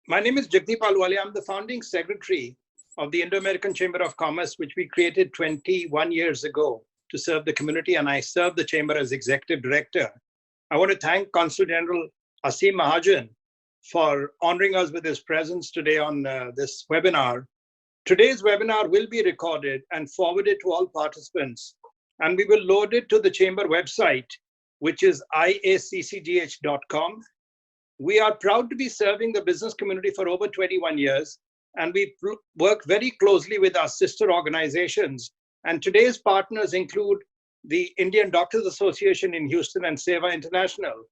My name is Jagdeep Ahluwalia. I'm the founding secretary of the Indo-American Chamber of Commerce, which we created 21 years ago to serve the community, and I serve the chamber as executive director. I want to thank Consul General Aseem Mahajan for honoring us with his presence today on this webinar. Today's webinar will be recorded and forwarded to all participants, and we will load it to the chamber website, which is IACCGH.com. We are proud to be serving the business community for over 21 years, and we work very closely with our sister organizations. And today's partners include the Indian Doctors Association in Houston and Seva International.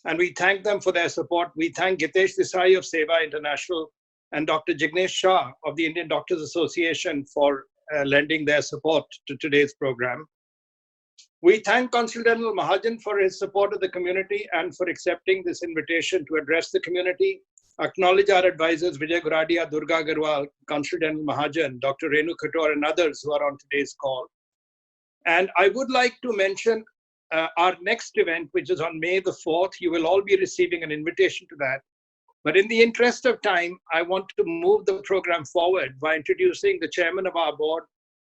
And we thank them for their support. We thank Gitesh Desai of Seva International and Dr. Jignesh Shah of the Indian Doctors Association for lending their support to today's program. We thank Consul General Mahajan for his support of the community and for accepting this invitation to address the community. Acknowledge our advisors, Vijay Guradia, Durga Agarwal, Consul General Mahajan, Dr. Renu Khator, and others who are on today's call. And I would like to mention our next event, which is on May the 4th. You will all be receiving an invitation to that. But in the interest of time, I want to move the program forward by introducing the chairman of our board,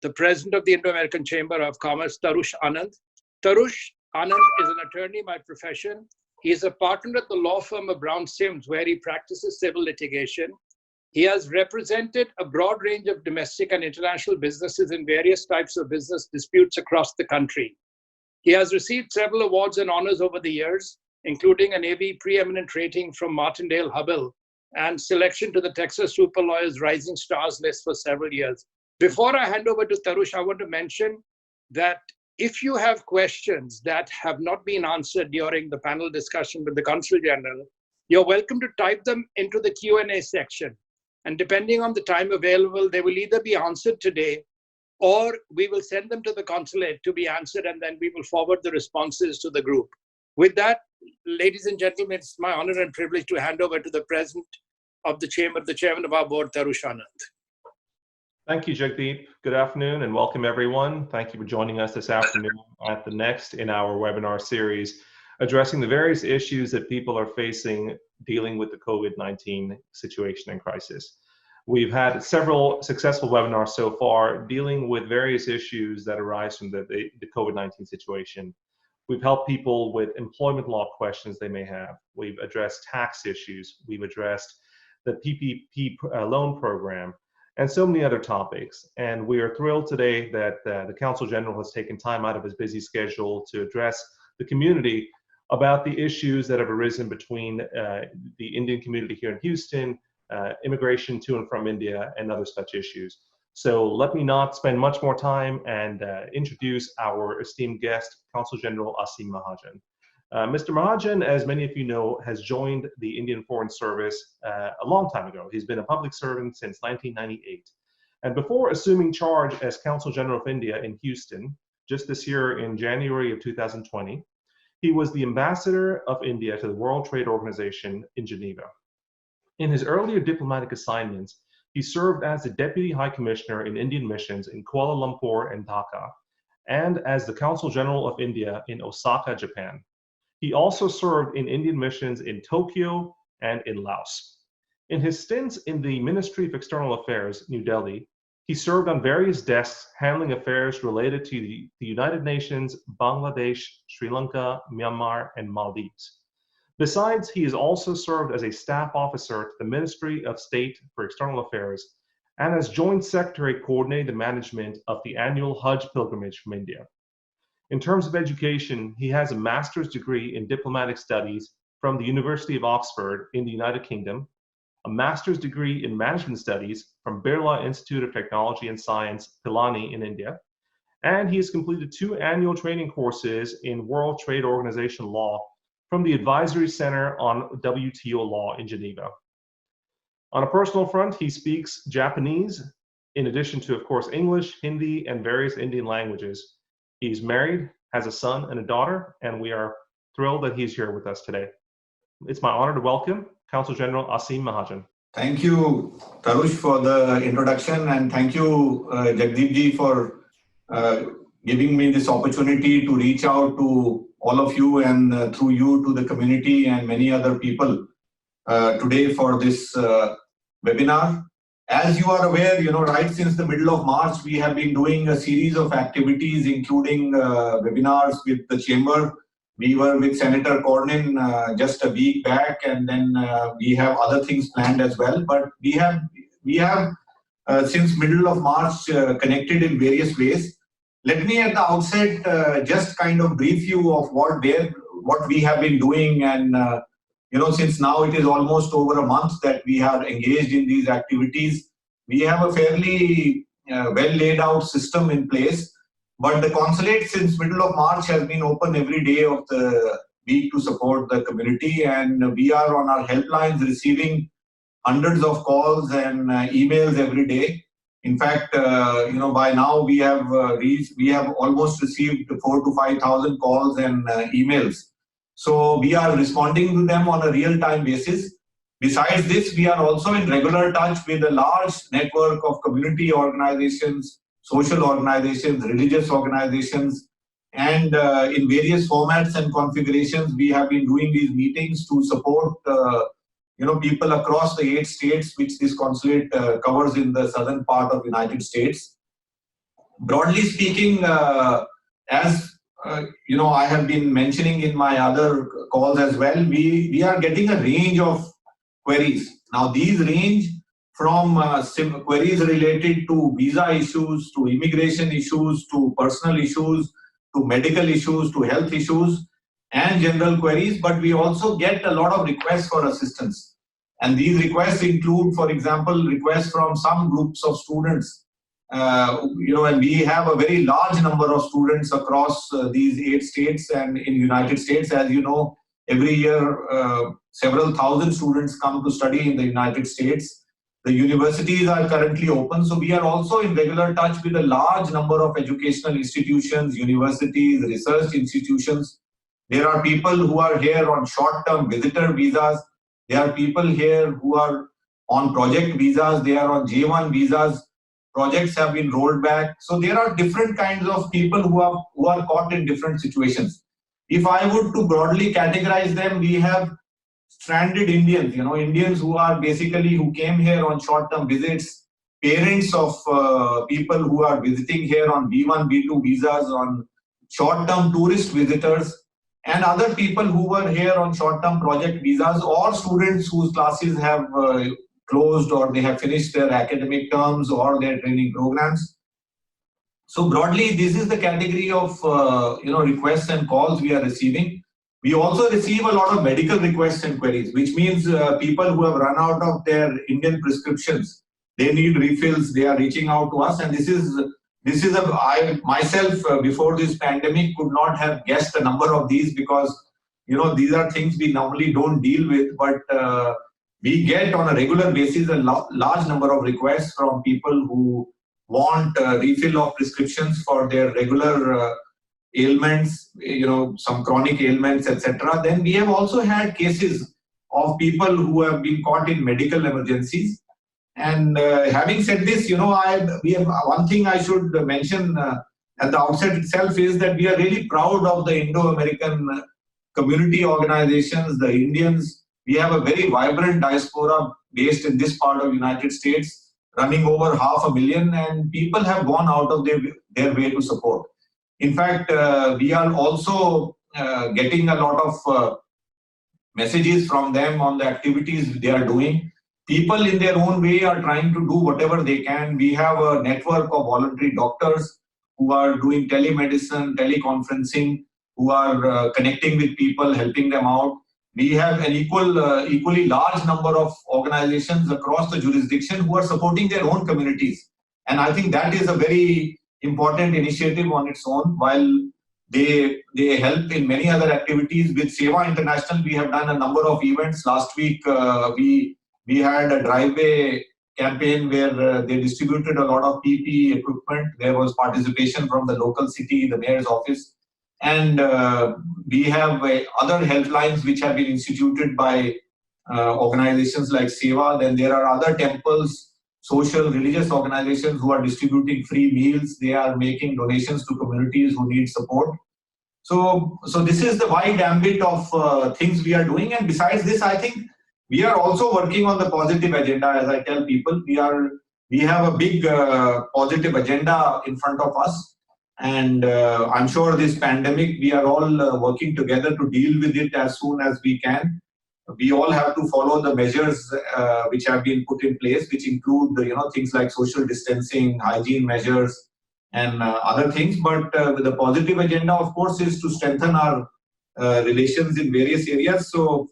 the president of the Indo-American Chamber of Commerce, Tarush Anand. Tarush Anand is an attorney by profession. He is a partner at the law firm of Brown Sims, where he practices civil litigation. He has represented a broad range of domestic and international businesses in various types of business disputes across the country. He has received several awards and honors over the years, including an AV preeminent rating from Martindale-Hubbell and selection to the Texas Super Lawyers Rising Stars list for several years. Before I hand over to Tarush, I want to mention that if you have questions that have not been answered during the panel discussion with the Consul General, you're welcome to type them into the Q&A section. And depending on the time available, they will either be answered today or we will send them to the consulate to be answered, and then we will forward the responses to the group. With that, ladies and gentlemen, it's my honor and privilege to hand over to the president of the chamber, the chairman of our board, Tarush Anand. Thank you, Jagdeep. Good afternoon and welcome everyone. Thank you for joining us this afternoon at the next in our webinar series, addressing the various issues that people are facing dealing with the COVID-19 situation and crisis. We've had several successful webinars so far dealing with various issues that arise from the COVID-19 situation. We've helped people with employment law questions they may have. We've addressed tax issues. We've addressed the PPP loan program, and so many other topics. And we are thrilled today that the Consul General has taken time out of his busy schedule to address the community about the issues that have arisen between the Indian community here in Houston, immigration to and from India, and other such issues. So let me not spend much more time and introduce our esteemed guest, Consul General Aseem Mahajan. Mr. Mahajan, as many of you know, has joined the Indian Foreign Service a long time ago. He's been a public servant since 1998. And before assuming charge as Consul General of India in Houston, just this year in January of 2020, he was the ambassador of India to the World Trade Organization in Geneva. In his earlier diplomatic assignments, he served as the Deputy High Commissioner in Indian missions in Kuala Lumpur and Dhaka, and as the Consul General of India in Osaka, Japan. He also served in Indian missions in Tokyo and in Laos. In his stints in the Ministry of External Affairs, New Delhi, he served on various desks handling affairs related to the United Nations, Bangladesh, Sri Lanka, Myanmar, and Maldives. Besides, he has also served as a staff officer to the Ministry of State for External Affairs and as Joint Secretary coordinating the management of the annual Hajj pilgrimage from India. In terms of education, he has a master's degree in diplomatic studies from the University of Oxford in the United Kingdom, a master's degree in management studies from Birla Institute of Technology and Science, Pilani in India, and he has completed 2 annual training courses in World Trade Organization law from the Advisory Center on WTO law in Geneva. On a personal front, he speaks Japanese, in addition to, of course, English, Hindi, and various Indian languages. He's married, has a son and a daughter, and we are thrilled that he's here with us today. It's my honor to welcome Consul General Aseem Mahajan. Thank you, Tarush, for the introduction, and thank you, Jagdeep ji, for giving me this opportunity to reach out to all of you and through you to the community and many other people today for this webinar. As you are aware, right since the middle of March, we have been doing a series of activities, including webinars with the Chamber. We were with Senator Cornyn just a week back, and then we have other things planned as well. But we have since middle of March connected in various ways. Let me at the outset just kind of brief you of what we have been doing, and since now it is almost over a month that we are engaged in these activities. We have a fairly well laid out system in place, but the consulate since middle of March has been open every day of the week to support the community, and we are on our helplines receiving hundreds of calls and emails every day. In fact, by now we have almost received 4,000 to 5,000 calls and emails. So we are responding to them on a real-time basis. Besides this, we are also in regular touch with a large network of community organizations, social organizations, religious organizations, and in various formats and configurations, we have been doing these meetings to support people across the 8 states which this consulate covers in the southern part of the United States. Broadly speaking, as I have been mentioning in my other calls as well, we are getting a range of queries. Now these range from queries related to visa issues, to immigration issues, to personal issues, to medical issues, to health issues, and general queries, but we also get a lot of requests for assistance. And these requests include, for example, requests from some groups of students. And we have a very large number of students across these 8 states and in the United States. As you know, every year, several thousand students come to study in the United States. The universities are currently open, so we are also in regular touch with a large number of educational institutions, universities, research institutions. There are people who are here on short-term visitor visas. There are people here who are on project visas. They are on J1 visas. Projects have been rolled back. So there are different kinds of people who are caught in different situations. If I would to broadly categorize them, we have stranded Indians, Indians who came here on short-term visits, parents of people who are visiting here on B1, B2 visas, on short-term tourist visitors, and other people who were here on short-term project visas, or students whose classes have closed or they have finished their academic terms or their training programs. So broadly, this is the category of requests and calls we are receiving. We also receive a lot of medical requests and queries, which means people who have run out of their Indian prescriptions, they need refills, they are reaching out to us, and I myself before this pandemic could not have guessed the number of these, because these are things we normally don't deal with, but we get on a regular basis a large number of requests from people who want refill of prescriptions for their regular ailments, some chronic ailments, etc. Then we have also had cases of people who have been caught in medical emergencies. And having said this, one thing I should mention at the outset itself is that we are really proud of the Indo-American community organizations, the Indians. We have a very vibrant diaspora based in this part of the United States, running over 500,000, and people have gone out of their way to support. In fact, we are also getting a lot of messages from them on the activities they are doing. People in their own way are trying to do whatever they can. We have a network of voluntary doctors who are doing telemedicine, teleconferencing, who are connecting with people, helping them out. We have an equally large number of organizations across the jurisdiction who are supporting their own communities. And I think that is a very important initiative on its own. While they help in many other activities, with Seva International, we have done a number of events. Last week, we had a driveway campaign where they distributed a lot of PPE equipment. There was participation from the local city, the mayor's office. And we have other helplines which have been instituted by organizations like Seva. Then there are other temples, social, religious organizations who are distributing free meals. They are making donations to communities who need support. So this is the wide ambit of things we are doing. And besides this, I think We are also working on the positive agenda. As I tell people, we have a big positive agenda in front of us, and I'm sure this pandemic, we are all working together to deal with it as soon as we can. We all have to follow the measures which have been put in place, which include things like social distancing, hygiene measures, and other things. But the positive agenda, of course, is to strengthen our relations in various areas. So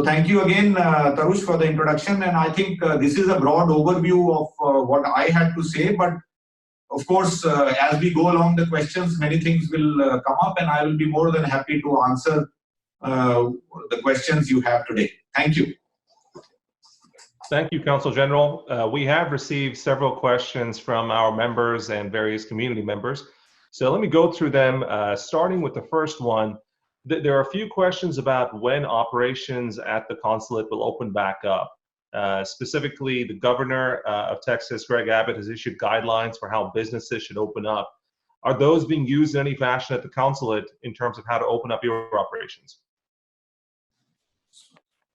thank you again, Tarush, for the introduction. And I think this is a broad overview of what I had to say. But of course, as we go along the questions, many things will come up, and I will be more than happy to answer the questions you have today. Thank you. Thank you, Consul General. We have received several questions from our members and various community members. So let me go through them, starting with the first one. There are a few questions about when operations at the consulate will open back up. Specifically, the governor of Texas, Greg Abbott, has issued guidelines for how businesses should open up. Are those being used in any fashion at the consulate in terms of how to open up your operations?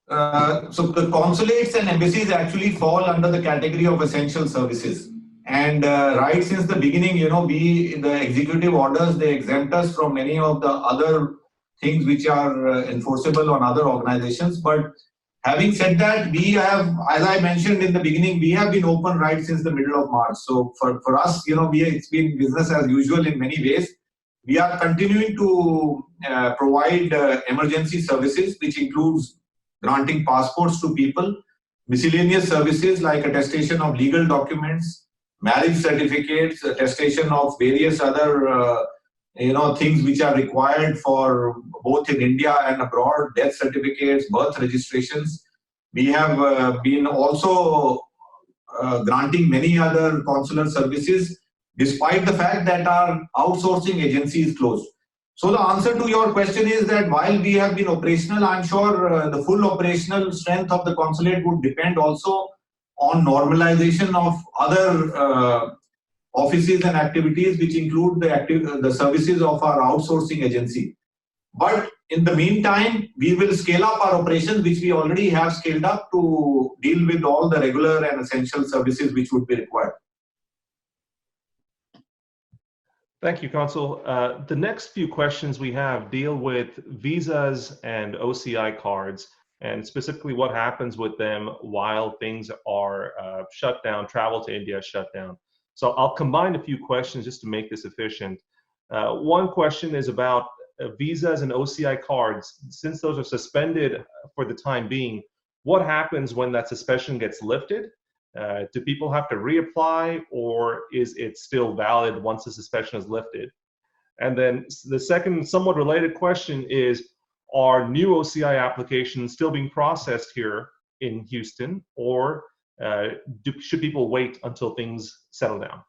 So the consulates and embassies actually fall under the category of essential services. And right since the beginning, the executive orders, they exempt us from many of the other things which are enforceable on other organizations. But having said that, we have, as I mentioned in the beginning, we have been open right since the middle of March. So for us, it's been business as usual in many ways. We are continuing to provide emergency services, which includes granting passports to people, miscellaneous services like attestation of legal documents, marriage certificates, attestation of various other things which are required for both in India and abroad, death certificates, birth registrations. We have been also granting many other consular services, despite the fact that our outsourcing agency is closed. So the answer to your question is that while we have been operational, I'm sure the full operational strength of the consulate would depend also on normalization of other offices and activities, which include the services of our outsourcing agency. But in the meantime, we will scale up our operations, which we already have scaled up to deal with all the regular and essential services which would be required. Thank you, Consul. The next few questions we have deal with visas and OCI cards, and specifically what happens with them while things are shut down, travel to India is shut down. So I'll combine a few questions just to make this efficient. One question is about visas and OCI cards. Since those are suspended for the time being, what happens when that suspension gets lifted? Do people have to reapply, or is it still valid once the suspension is lifted? And then the second somewhat related question is, are new OCI applications still being processed here in Houston, or should people wait until things settle down?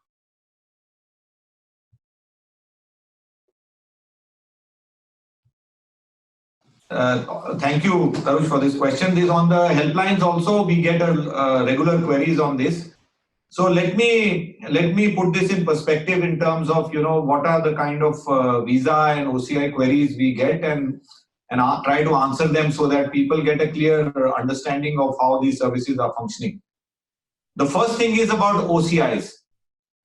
Thank you, Tarush, for this question. This on the helplines also, we get regular queries on this. So let me put this in perspective in terms of what are the kind of visa and OCI queries we get, and I'll try to answer them so that people get a clear understanding of how these services are functioning. The first thing is about OCIs.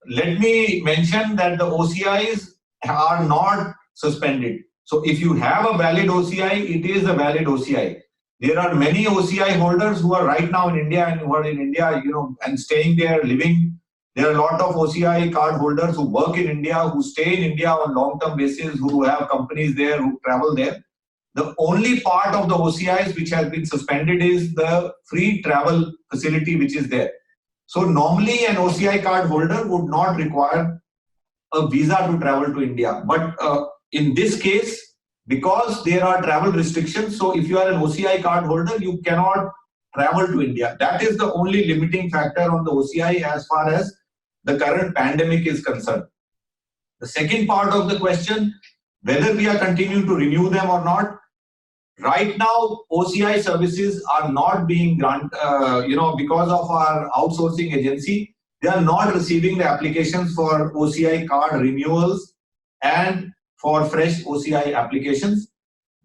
Let me mention that the OCIs are not suspended. So if you have a valid OCI, it is a valid OCI. There are many OCI holders who are right now in India and who are in India, and staying there, living. There are a lot of OCI card holders who work in India, who stay in India on long-term basis, who have companies there, who travel there. The only part of the OCIs which has been suspended is the free travel facility which is there. So normally an OCI card holder would not require a visa to travel to India. But in this case, because there are travel restrictions, so if you are an OCI card holder, you cannot travel to India. That is the only limiting factor on the OCI as far as the current pandemic is concerned. The second part of the question, whether we are continuing to renew them or not, right now OCI services are not being granted, because of our outsourcing agency, they are not receiving the applications for OCI card renewals and for fresh OCI applications.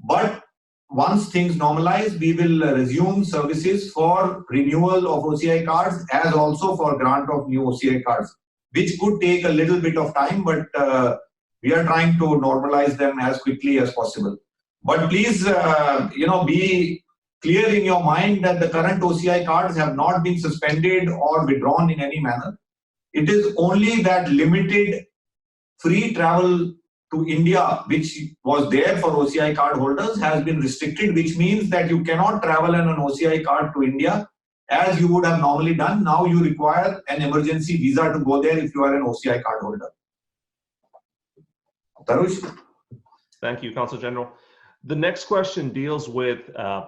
But once things normalize, we will resume services for renewal of OCI cards as also for grant of new OCI cards, which could take a little bit of time, but we are trying to normalize them as quickly as possible. But please, be clear in your mind that the current OCI cards have not been suspended or withdrawn in any manner. It is only that limited free travel to India, which was there for OCI card holders, has been restricted, which means that you cannot travel on an OCI card to India as you would have normally done. Now you require an emergency visa to go there if you are an OCI card holder. Tarush? Thank you, Consul General. The next question deals with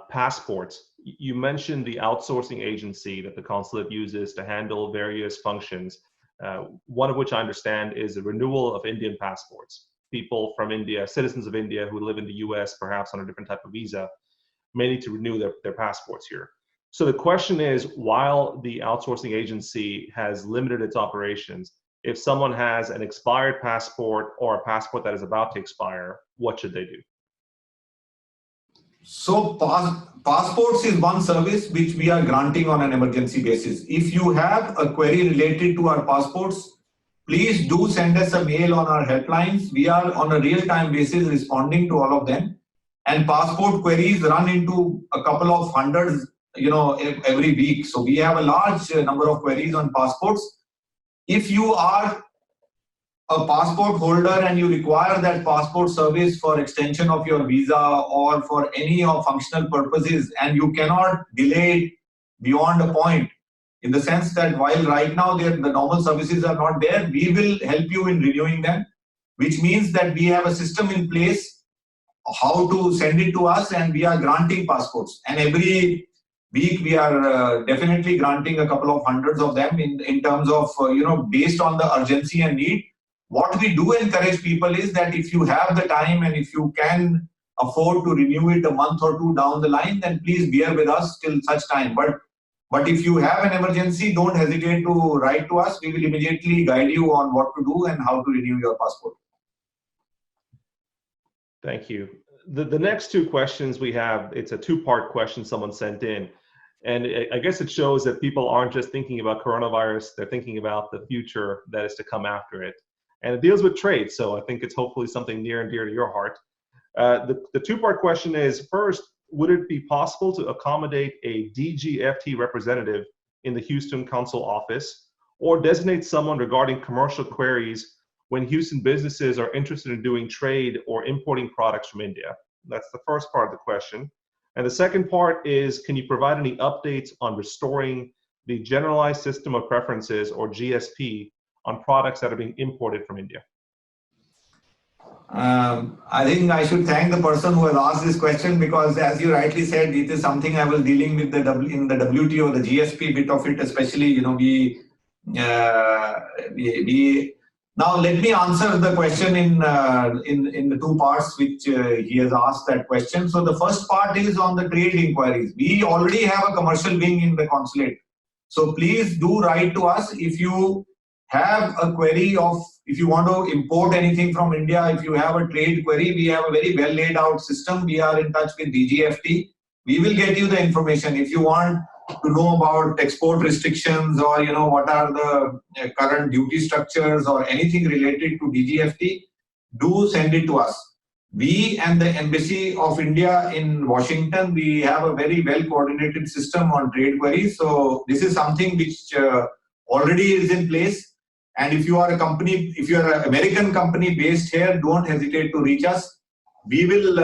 passports. You mentioned the outsourcing agency that the consulate uses to handle various functions, one of which I understand is the renewal of Indian passports. People from India, citizens of India who live in the US, perhaps on a different type of visa, may need to renew their passports here. So the question is, while the outsourcing agency has limited its operations, if someone has an expired passport or a passport that is about to expire, what should they do? So passports is one service which we are granting on an emergency basis. If you have a query related to our passports, please do send us a mail on our helplines. We are on a real-time basis responding to all of them. And passport queries run into a couple of hundreds, every week. So we have a large number of queries on passports. If you are a passport holder and you require that passport service for extension of your visa or for any of functional purposes, and you cannot delay it beyond a point, in the sense that while right now the normal services are not there, we will help you in renewing them, which means that we have a system in place how to send it to us, and we are granting passports. And every week we are definitely granting a couple of hundreds of them in terms of, based on the urgency and need. What we do encourage people is that if you have the time and if you can afford to renew it a month or two down the line, then please bear with us till such time. But if you have an emergency, don't hesitate to write to us. We will immediately guide you on what to do and how to renew your passport. Thank you. The next two questions we have, it's a two-part question someone sent in. And I guess it shows that people aren't just thinking about coronavirus, they're thinking about the future that is to come after it. And it deals with trade, so I think it's hopefully something near and dear to your heart. The two-part question is, first, would it be possible to accommodate a DGFT representative in the Houston Consul office, or designate someone regarding commercial queries when Houston businesses are interested in doing trade or importing products from India? That's the first part of the question. And the second part is, can you provide any updates on restoring the Generalized System of Preferences, or GSP, on products that are being imported from India? I think I should thank the person who has asked this question, because as you rightly said, it is something I was dealing with in the WTO, the GSP bit of it, especially, now let me answer the question in the two parts which he has asked that question. So the first part is on the trade inquiries. We already have a commercial wing in the consulate. So please do write to us if you have a query of, if you want to import anything from India, if you have a trade query, we have a very well laid out system. We are in touch with DGFT. We will get you the information. If you want to know about export restrictions, or what are the current duty structures or anything related to DGFT, do send it to us. We and the Embassy of India in Washington, we have a very well coordinated system on trade queries. So this is something which already is in place. And if you are a company, if you are an American company based here, don't hesitate to reach us. We will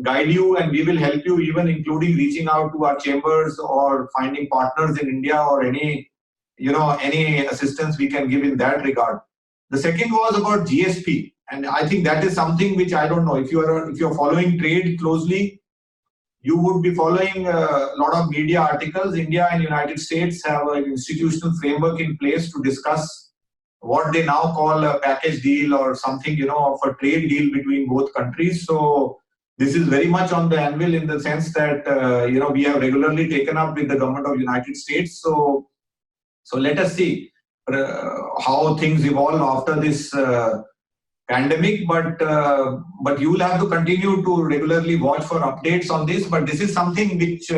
guide you and we will help you, even including reaching out to our chambers or finding partners in India, or any assistance we can give in that regard. The second was about GSP, and I think that is something which I don't know. If you're following trade closely, you would be following a lot of media articles. India and United States have an institutional framework in place to discuss what they now call a package deal or something, of a trade deal between both countries. So this is very much on the anvil, in the sense that, we have regularly taken up with the government of United States. So let us see how things evolve after this pandemic, but you will have to continue to regularly watch for updates on this. But this is something which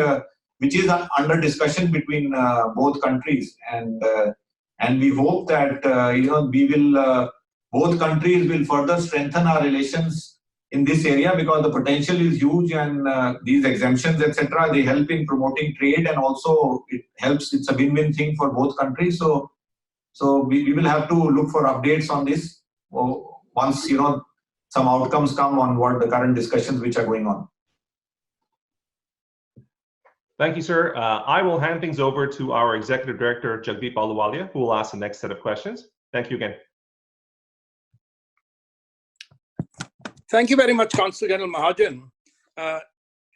is under discussion between both countries, and we hope that we will both countries will further strengthen our relations in this area, because the potential is huge, and these exemptions, etc., they help in promoting trade, and also it's a win-win thing for both countries. So we will have to look for updates on this once some outcomes come on what the current discussions which are going on. Thank you, sir. I will hand things over to our Executive Director, Jagdeep Ahluwalia, who will ask the next set of questions. Thank you again. Thank you very much, Consul General Mahajan.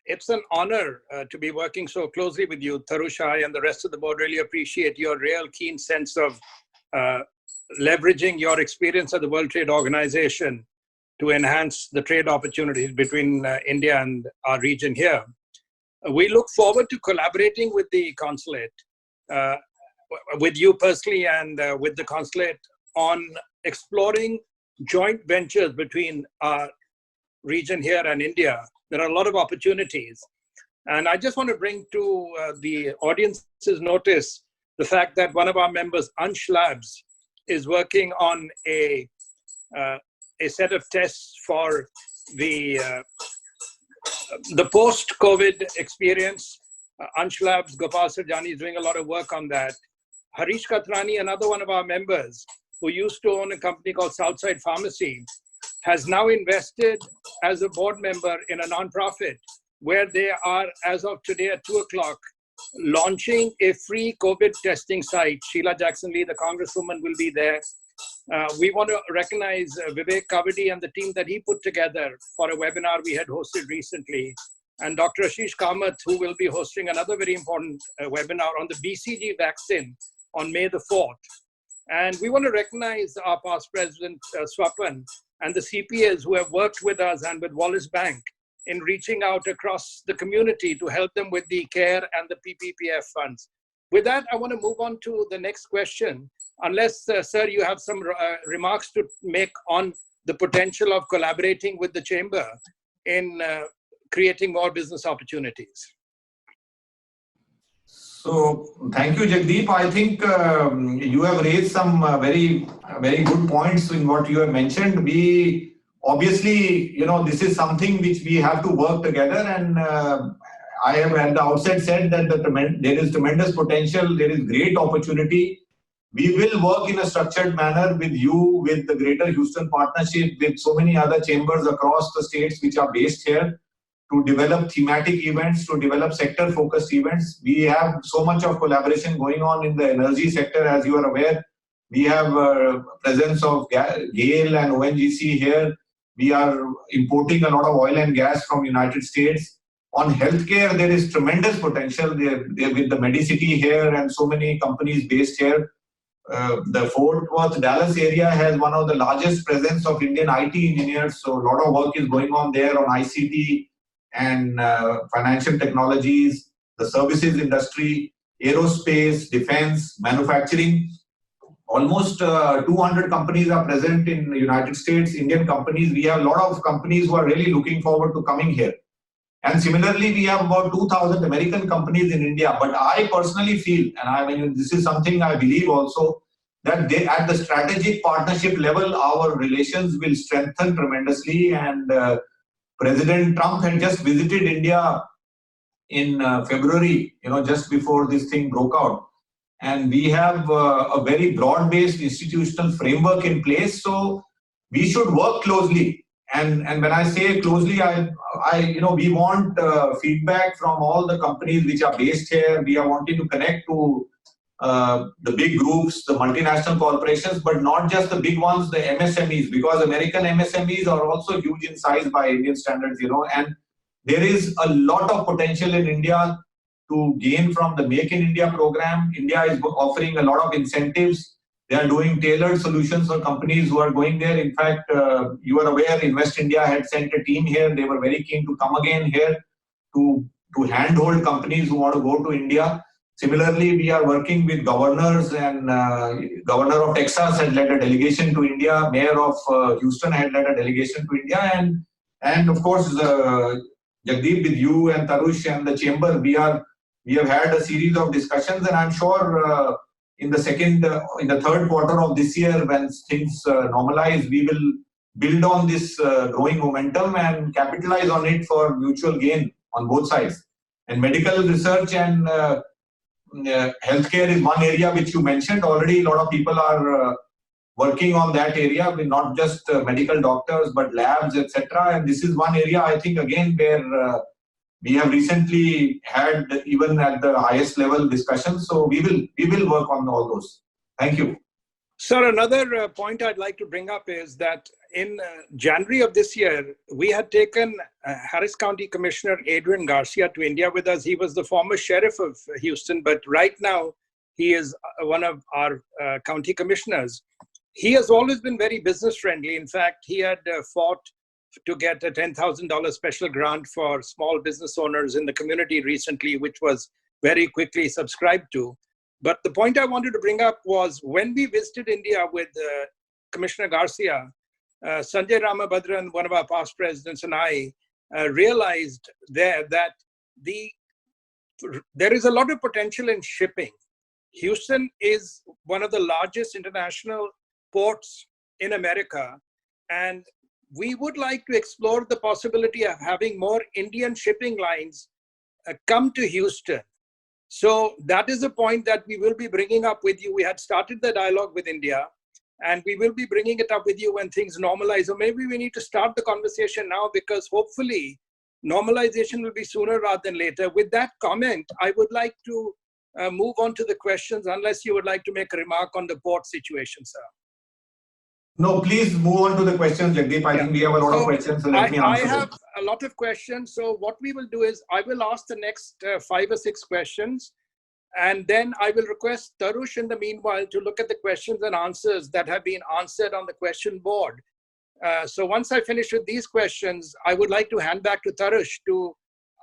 It's an honor to be working so closely with you, Tarushai, and the rest of the board. Really appreciate your real keen sense of leveraging your experience at the World Trade Organization to enhance the trade opportunities between India and our region here. We look forward to collaborating with the consulate, with you personally and with the consulate, on exploring joint ventures between our region here and India. There are a lot of opportunities. And I just want to bring to the audience's notice the fact that one of our members, Ansh Labs, is working on a set of tests for the post-COVID experience. Ansh Labs, Gopal Sarjani is doing a lot of work on that. Harish Katrani, another one of our members, who used to own a company called Southside Pharmacy, has now invested as a board member in a nonprofit where they are, as of today at 2 o'clock, launching a free COVID testing site. Sheila Jackson-Lee, the Congresswoman, will be there. We want to recognize Vivek Kavadi and the team that he put together for a webinar we had hosted recently, and Dr. Ashish Kamath, who will be hosting another very important webinar on the BCG vaccine on May the 4th. And we want to recognize our past president, Swapan, and the CPAs who have worked with us and with Wallace Bank in reaching out across the community to help them with the CARE and the PPPF funds. With that, I want to move on to the next question, unless, sir, you have some remarks to make on the potential of collaborating with the Chamber in creating more business opportunities. So, thank you, Jagdeep. I think you have raised some very good points in what you have mentioned. We obviously, this is something which we have to work together, and I have at the outset said that there is tremendous potential, there is great opportunity. We will work in a structured manner with you, with the Greater Houston Partnership, with so many other chambers across the states which are based here, to develop thematic events, to develop sector-focused events. We have so much of collaboration going on in the energy sector, as you are aware. We have presence of GAIL and ONGC here. We are importing a lot of oil and gas from United States. On healthcare, there is tremendous potential there with the Medicity here and so many companies based here. The Fort Worth, Dallas area has one of the largest presence of Indian IT engineers. So a lot of work is going on there on ICT and financial technologies, the services industry, aerospace, defense, manufacturing. Almost 200 companies are present in the United States, Indian companies. We have a lot of companies who are really looking forward to coming here. And similarly, we have about 2,000 American companies in India. But I personally feel, and this is something I believe also, that at the strategic partnership level, our relations will strengthen tremendously. And President Trump had just visited India in February, just before this thing broke out. And we have a very broad-based institutional framework in place. So we should work closely. And when I say closely, we want feedback from all the companies which are based here. We are wanting to connect to the big groups, the multinational corporations, but not just the big ones, the MSMEs, because American MSMEs are also huge in size by Indian standards, and there is a lot of potential in India to gain from the Make in India program. India is offering a lot of incentives. They are doing tailored solutions for companies who are going there. In fact, you are aware, Invest India had sent a team here. They were very keen to come again here to handhold companies who want to go to India. Similarly, we are working with governors, and Governor of Texas had led a delegation to India. Mayor of Houston had led a delegation to India, and of course, Jagdeep, with you and Tarush and the chamber, we have had a series of discussions, and I'm sure in the third quarter of this year, when things normalize, we will build on this growing momentum and capitalize on it for mutual gain on both sides. And medical research and healthcare is one area which you mentioned. Already a lot of people are working on that area, with not just medical doctors but labs, etc. And this is one area, I think, again, where we have recently had, even at the highest level, discussions. So we will work on all those. Thank you. Sir, another point I'd like to bring up is that in January of this year, we had taken Harris County Commissioner Adrian Garcia to India with us. He was the former sheriff of Houston, but right now he is one of our county commissioners. He has always been very business friendly. In fact, he had fought to get a $10,000 special grant for small business owners in the community recently, which was very quickly subscribed to. But the point I wanted to bring up was when we visited India with Commissioner Garcia, Sanjay Ramabhadran, one of our past presidents, and I realized there that there is a lot of potential in shipping. Houston is one of the largest international ports in America, and we would like to explore the possibility of having more Indian shipping lines come to Houston. So that is a point that we will be bringing up with you. We had started the dialogue with India, and we will be bringing it up with you when things normalize. Or maybe we need to start the conversation now, because hopefully normalization will be sooner rather than later. With that comment, I would like to move on to the questions, unless you would like to make a remark on the port situation, sir. No, please move on to the questions, Jagdeep. I think we have a lot of questions, so let me answer I have them. a lot of questions. So what we will do is I will ask the next 5 or 6 questions, and then I will request Tarush in the meanwhile to look at the questions and answers that have been answered on the question board. So once I finish with these questions, I would like to hand back to Tarush to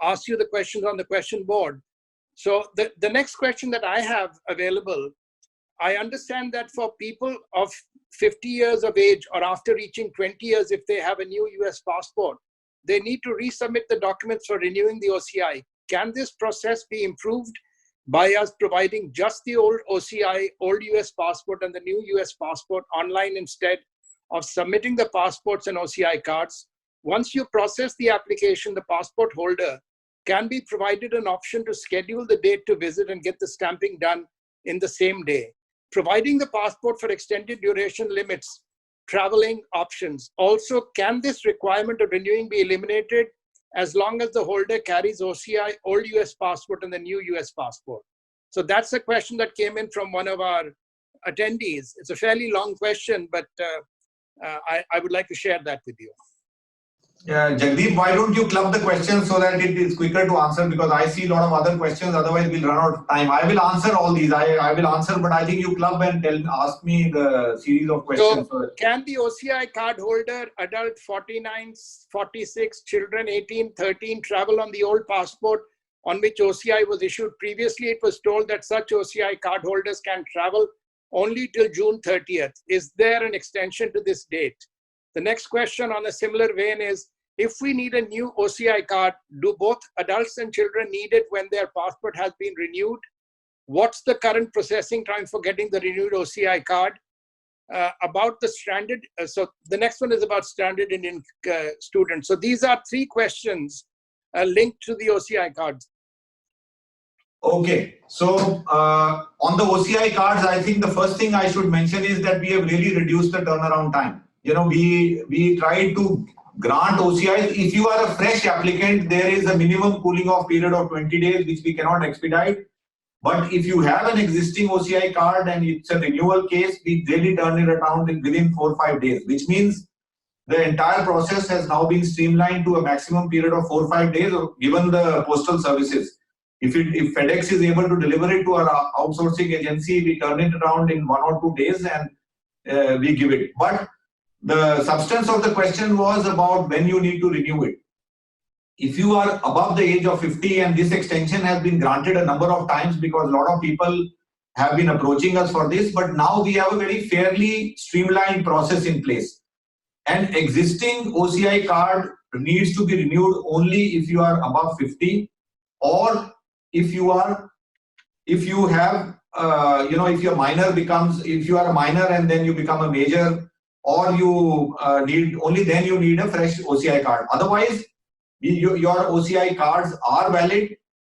ask you the questions on the question board. So the next question that I have available, I understand that for people of 50 years of age or after reaching 20 years, if they have a new US passport, they need to resubmit the documents for renewing the OCI. Can this process be improved by us providing just the old OCI, old US passport, and the new US passport online instead of submitting the passports and OCI cards? Once you process the application, the passport holder can be provided an option to schedule the date to visit and get the stamping done in the same day. Providing the passport for extended duration limits traveling options. Also, can this requirement of renewing be eliminated as long as the holder carries OCI, old US passport, and the new US passport? So that's a question that came in from one of our attendees. It's a fairly long question, but I would like to share that with you. Yeah, Jagdeep, why don't you club the questions so that it is quicker to answer, because I see a lot of other questions, otherwise we'll run out of time. I will answer all these, I will answer, but I think you club and ask me the series of questions. So can the OCI card holder, adult 49, 46, children 18, 13, travel on the old passport on which OCI was issued? Previously, it was told that such OCI card holders can travel only till June 30th. Is there an extension to this date? The next question on a similar vein is, if we need a new OCI card, do both adults and children need it when their passport has been renewed? What's the current processing time for getting the renewed OCI card? About the stranded, so the next one is about stranded Indian students. So these are 3 questions linked to the OCI cards. Okay, so on the OCI cards, I think the first thing I should mention is that we have really reduced the turnaround time. You know, we try to grant OCIs. If you are a fresh applicant, there is a minimum cooling off period of 20 days, which we cannot expedite. But if you have an existing OCI card and it's a renewal case, we really turn it around within 4 or 5 days, which means the entire process has now been streamlined to a maximum period of 4 or 5 days, given the postal services. If FedEx is able to deliver it to our outsourcing agency, we turn it around in 1 or 2 days and we give it. But the substance of the question was about when you need to renew it. if you are above the age of 50, and this extension has been granted a number of times because a lot of people have been approaching us for this, but now we have a very fairly streamlined process in place. An existing OCI card needs to be renewed only if you are above 50, or if you have, if your minor becomes, if you are a minor and then you become a major, or you only then you need a fresh OCI card. Otherwise, your OCI cards are valid.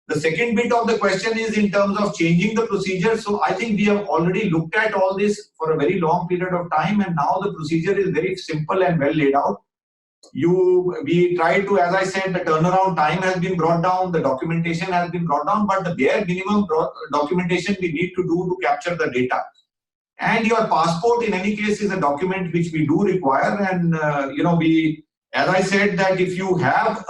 The second bit of the question is in terms of changing the procedure. So I think we have already looked at all this for a very long period of time, and now the procedure is very simple and well laid out. We try to, as I said, the turnaround time has been brought down, the documentation has been brought down, but the bare minimum documentation we need to do to capture the data. And your passport in any case is a document which we do require, and as I said, that if you have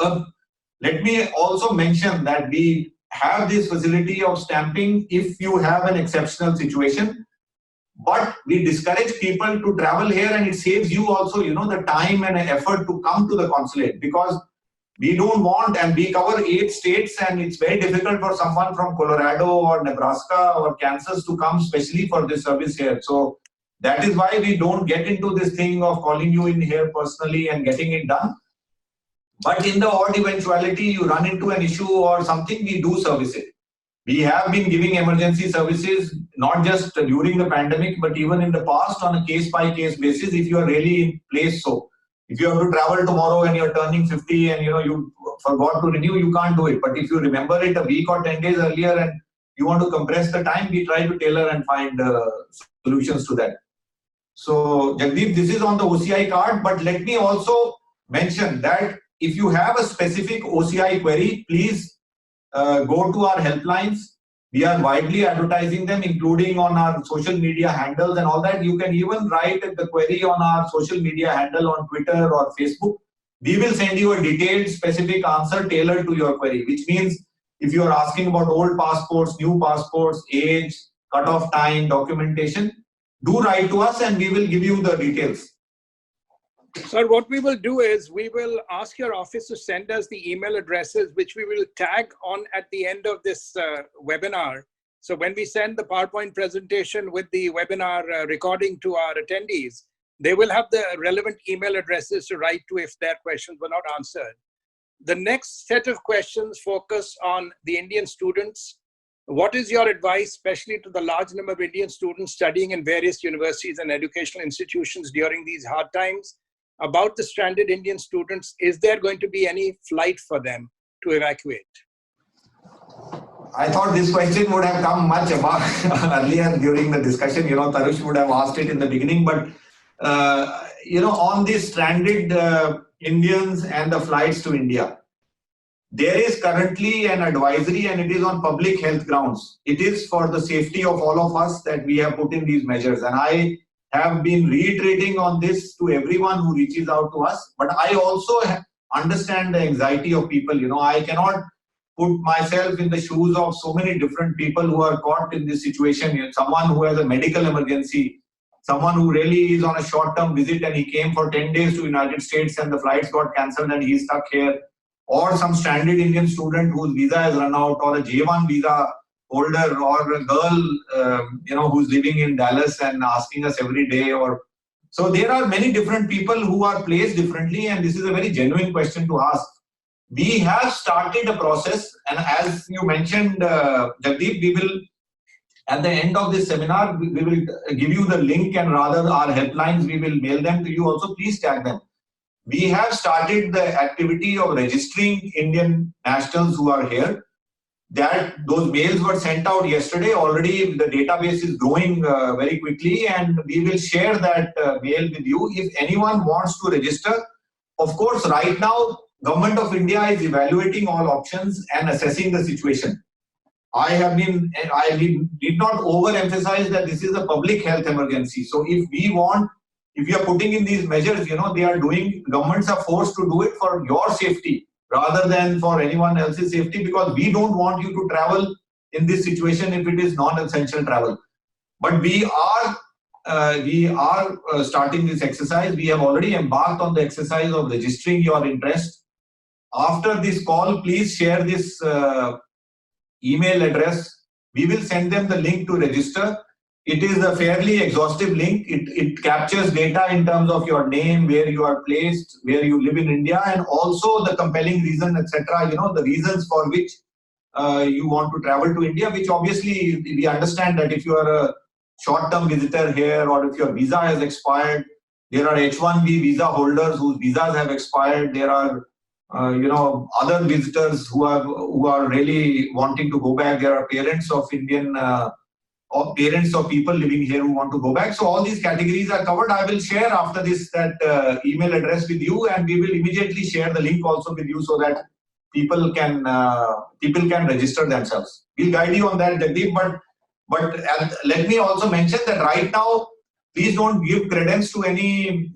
let me also mention that we have this facility of stamping if you have an exceptional situation, but we discourage people to travel here, and it saves you also, the time and effort to come to the consulate, because we don't want, and we cover 8 states, and it's very difficult for someone from Colorado or Nebraska or Kansas to come specially for this service here. So that is why we don't get into this thing of calling you in here personally and getting it done. But in the odd eventuality you run into an issue or something, we do service it. We have been giving emergency services, not just during the pandemic, but even in the past on a case-by-case basis if you are really in place. So if you have to travel tomorrow and you're turning 50 and you forgot to renew, you can't do it. But if you remember it a week or 10 days earlier and you want to compress the time, we try to tailor and find solutions to that. So Jagdeep, this is on the OCI card, but let me also mention that if you have a specific OCI query, please go to our helplines. We are widely advertising them, including on our social media handles and all that. You can even write the query on our social media handle on Twitter or Facebook. We will send you a detailed, specific answer tailored to your query, which means if you are asking about old passports, new passports, age, cutoff time, documentation, do write to us and we will give you the details. Sir, what we will do is we will ask your office to send us the email addresses, which we will tag on at the end of this webinar. So when we send the PowerPoint presentation with the webinar recording to our attendees, they will have the relevant email addresses to write to if their questions were not answered. The next set of questions focus on the Indian students. What is your advice, especially to the large number of Indian students studying in various universities and educational institutions during these hard times? About the stranded Indian students, is there going to be any flight for them to evacuate? I thought this question would have come much about earlier during the discussion. Tarush would have asked it in the beginning, but on these stranded Indians and the flights to India, there is currently an advisory, and it is on public health grounds. It is for the safety of all of us that we have put in these measures, and I have been reiterating on this to everyone who reaches out to us. But I also understand the anxiety of people. I cannot put myself in the shoes of so many different people who are caught in this situation. Someone who has a medical emergency, someone who really is on a short-term visit and he came for 10 days to United States and the flights got cancelled and he's stuck here, or some stranded Indian student whose visa has run out, or a J1 visa holder, or a girl who's living in Dallas and asking us every day. So there are many different people who are placed differently, and this is a very genuine question to ask. We have started a process, and as you mentioned, Jagdeep, we will, at the end of this seminar, we will give you the link, and rather our helplines, we will mail them to you also. Please tag them. We have started the activity of registering Indian nationals who are here. Those mails were sent out yesterday. Already the database is growing very quickly, and we will share that mail with you. If anyone wants to register, of course, right now, Government of India is evaluating all options and assessing the situation. I did not overemphasize that this is a public health emergency. So if you are putting in these measures, governments are forced to do it for your safety rather than for anyone else's safety, because we don't want you to travel in this situation if it is non-essential travel. But we are starting this exercise. We have already embarked on the exercise of registering your interest. after this call, please share this email address. We will send them the link to register. It is a fairly exhaustive link. It captures data in terms of your name, where you are placed, where you live in India, and also the compelling reason, etc. The reasons for which you want to travel to India, which obviously we understand that if you are a short-term visitor here, or if your visa has expired, there are H-1B visa holders whose visas have expired. There are other visitors who are really wanting to go back. There are parents of Indian or parents of people living here who want to go back. So all these categories are covered. I will share after this that email address with you, and we will immediately share the link also with you so that people can register themselves. We'll guide you on that, Jagdeep. But let me also mention that right now, please don't give credence to any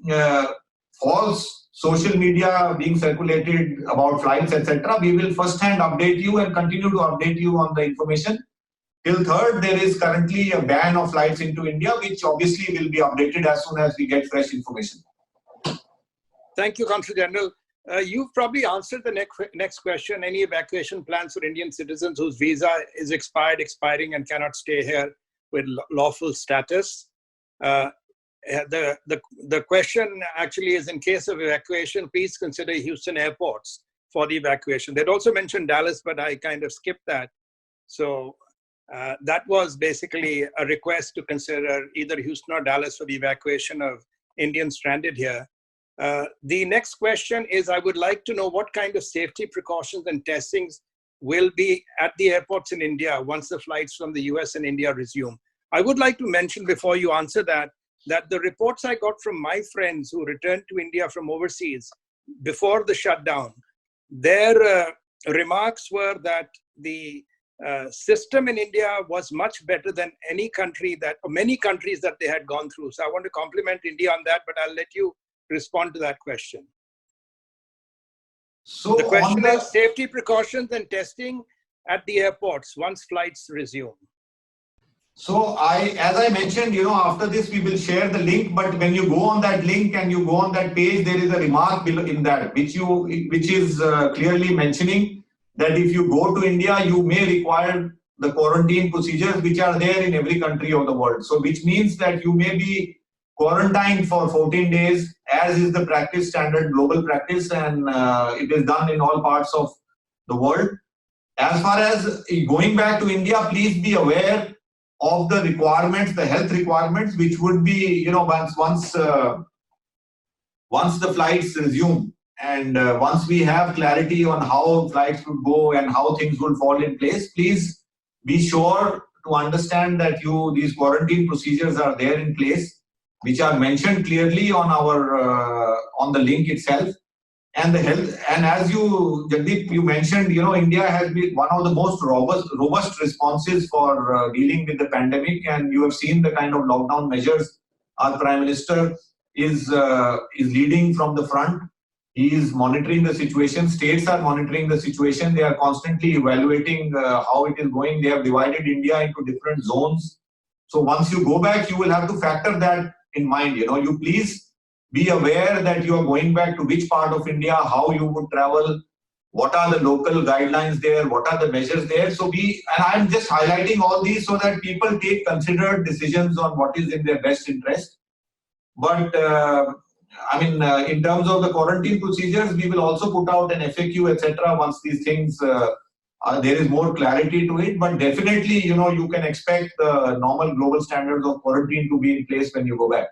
false social media being circulated about flights, etc. We will first-hand update you and continue to update you on the information. Till 3rd, there is currently a ban of flights into India, which obviously will be updated as soon as we get fresh information. Thank you, Consul General. You've probably answered the next question. Any evacuation plans for Indian citizens whose visa is expiring, and cannot stay here with lawful status? The question actually is, in case of evacuation, please consider Houston airports for the evacuation. They'd also mentioned Dallas, but I kind of skipped that. So that was basically a request to consider either Houston or Dallas for the evacuation of Indians stranded here. The next question is, I would like to know what kind of safety precautions and testings will be at the airports in India once the flights from the US and India resume. I would like to mention before you answer that the reports I got from my friends who returned to India from overseas before the shutdown, their remarks were that the system in India was much better than any country or many countries that they had gone through. So I want to compliment India on that, but I'll let you respond to that question. So the question is safety precautions and testing at the airports once flights resume. So as I mentioned, after this we will share the link, but when you go on that link and you go on that page, there is a remark below in that which is clearly mentioning that if you go to India, you may require the quarantine procedures which are there in every country of the world. So which means that you may be quarantined for 14 days, as is the practice, standard global practice, and it is done in all parts of the world. As far as going back to India, please be aware of the requirements, the health requirements, which would be, once the flights resume, and once we have clarity on how flights would go and how things will fall in place, please be sure to understand that these quarantine procedures are there in place, which are mentioned clearly on on the link itself. And the health, and as Jagdeep, you mentioned, India has been one of the most robust responses for dealing with the pandemic, and you have seen the kind of lockdown measures our Prime Minister is leading from the front. He is monitoring the situation. States are monitoring the situation. They are constantly evaluating how it is going. They have divided India into different zones. So once you go back, you will have to factor that in mind. You please be aware that you are going back to which part of India, how you would travel, what are the local guidelines there, what are the measures there. So and I'm just highlighting all these so that people take considered decisions on what is in their best interest. But in terms of the quarantine procedures, we will also put out an FAQ, etc. once these things, there is more clarity to it. But definitely, you can expect the normal global standards of quarantine to be in place when you go back.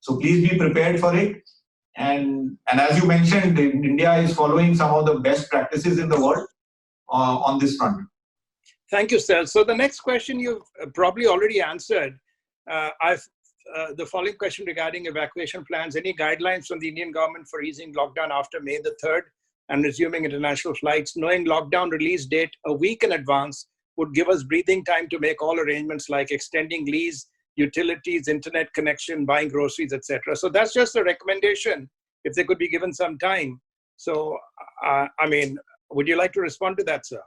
So please be prepared for it. And as you mentioned, India is following some of the best practices in the world on this front. Thank you, sir. So the next question you've probably already answered. The following question regarding evacuation plans: any guidelines from the Indian government for easing lockdown after May the 3rd and resuming international flights? Knowing lockdown release date a week in advance would give us breathing time to make all arrangements like extending lease, utilities, internet connection, buying groceries, etc. So that's just a recommendation if they could be given some time. So, would you like to respond to that, sir?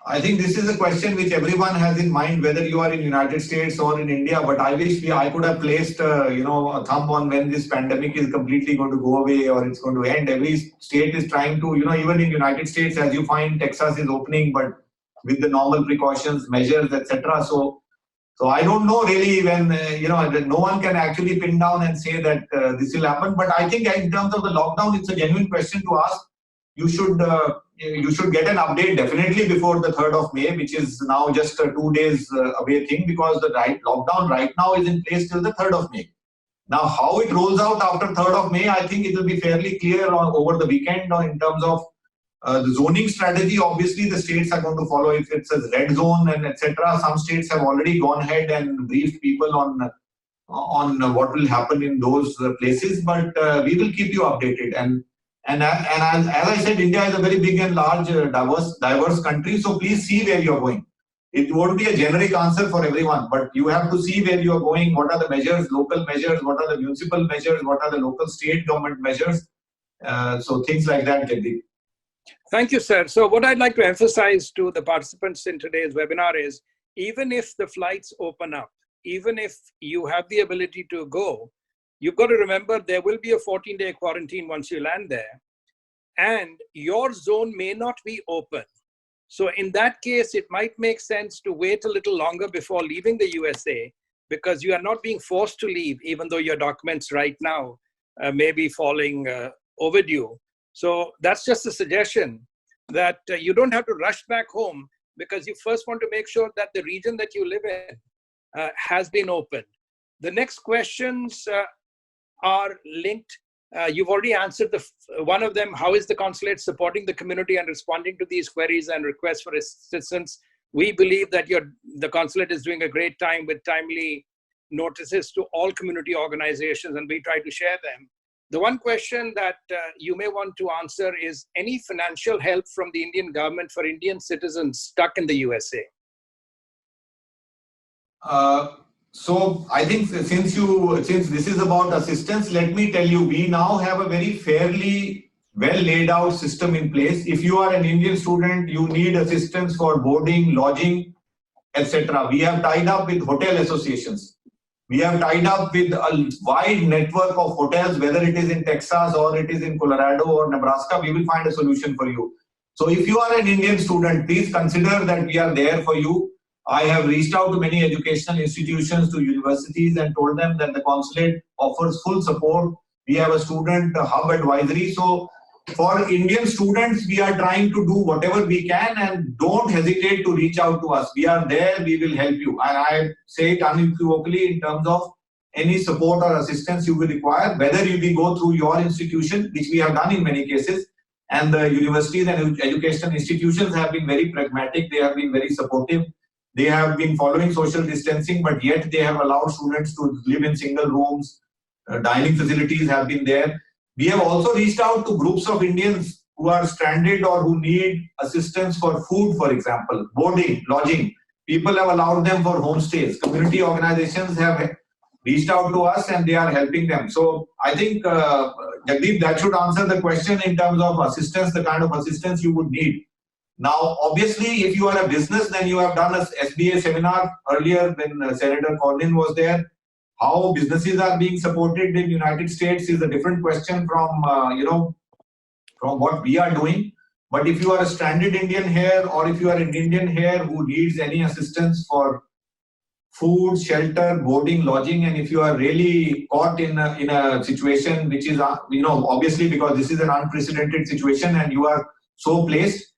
I think this is a question which everyone has in mind, whether you are in United States or in India. But I wish I could have placed, a thumb on when this pandemic is completely going to go away or it's going to end. Every state is trying to, even in United States, as you find, Texas is opening, but with the normal precautions, measures, etc. So I don't know really when, no one can actually pin down and say that this will happen. But I think in terms of the lockdown, it's a genuine question to ask. You should get an update definitely before the 3rd of May, which is now just a 2 days away thing, because the lockdown right now is in place till the 3rd of May. Now, how it rolls out after 3rd of May, I think it will be fairly clear over the weekend in terms of the zoning strategy. Obviously, the states are going to follow if it's a red zone and etc. Some states have already gone ahead and briefed people on what will happen in those places. But we will keep you updated. And as I said, India is a very big and large, diverse country. So please see where you're going. It won't be a generic answer for everyone, but you have to see where you're going. What are the measures, local measures? What are the municipal measures? What are the local state government measures? So things like that, Jagdeep. Thank you, sir. So what I'd like to emphasize to the participants in today's webinar is, even if the flights open up, even if you have the ability to go, you've got to remember there will be a 14-day quarantine once you land there, and your zone may not be open. So in that case, it might make sense to wait a little longer before leaving the USA, because you are not being forced to leave, even though your documents right now may be falling overdue. So that's just a suggestion that you don't have to rush back home, because you first want to make sure that the region that you live in has been opened. The next questions are linked. You've already answered one of them. How is the consulate supporting the community and responding to these queries and requests for assistance? We believe that the consulate is doing a great time with timely notices to all community organizations, and we try to share them. The one question that you may want to answer is any financial help from the Indian government for Indian citizens stuck in the USA? So I think since this is about assistance, let me tell you, we now have a very fairly well laid out system in place. If you are an Indian student, you need assistance for boarding, lodging, etc. We have tied up with hotel associations. We have tied up with a wide network of hotels, whether it is in Texas or it is in Colorado or Nebraska. We will find a solution for you. So if you are an Indian student, please consider that we are there for you. I have reached out to many educational institutions, to universities, and told them that the consulate offers full support. We have a student hub advisory. So for Indian students, we are trying to do whatever we can, and don't hesitate to reach out to us. We are there, we will help you. And I say it unequivocally in terms of any support or assistance you will require, whether we go through your institution, which we have done in many cases, and the universities and educational institutions have been very pragmatic. They have been very supportive. They have been following social distancing, but yet they have allowed students to live in single rooms. Dining facilities have been there. We have also reached out to groups of Indians who are stranded or who need assistance for food, for example, boarding, lodging. People have allowed them for homestays. Community organizations have reached out to us and they are helping them. So I think, Jagdeep, that should answer the question in terms of assistance, the kind of assistance you would need. Now, obviously, if you are a business, then you have done a SBA seminar earlier when Senator Cornyn was there. How businesses are being supported in United States is a different question from what we are doing. But if you are a stranded Indian here, or if you are an Indian here who needs any assistance for food, shelter, boarding, lodging, and if you are really caught in a situation which is, obviously because this is an unprecedented situation and you are so placed,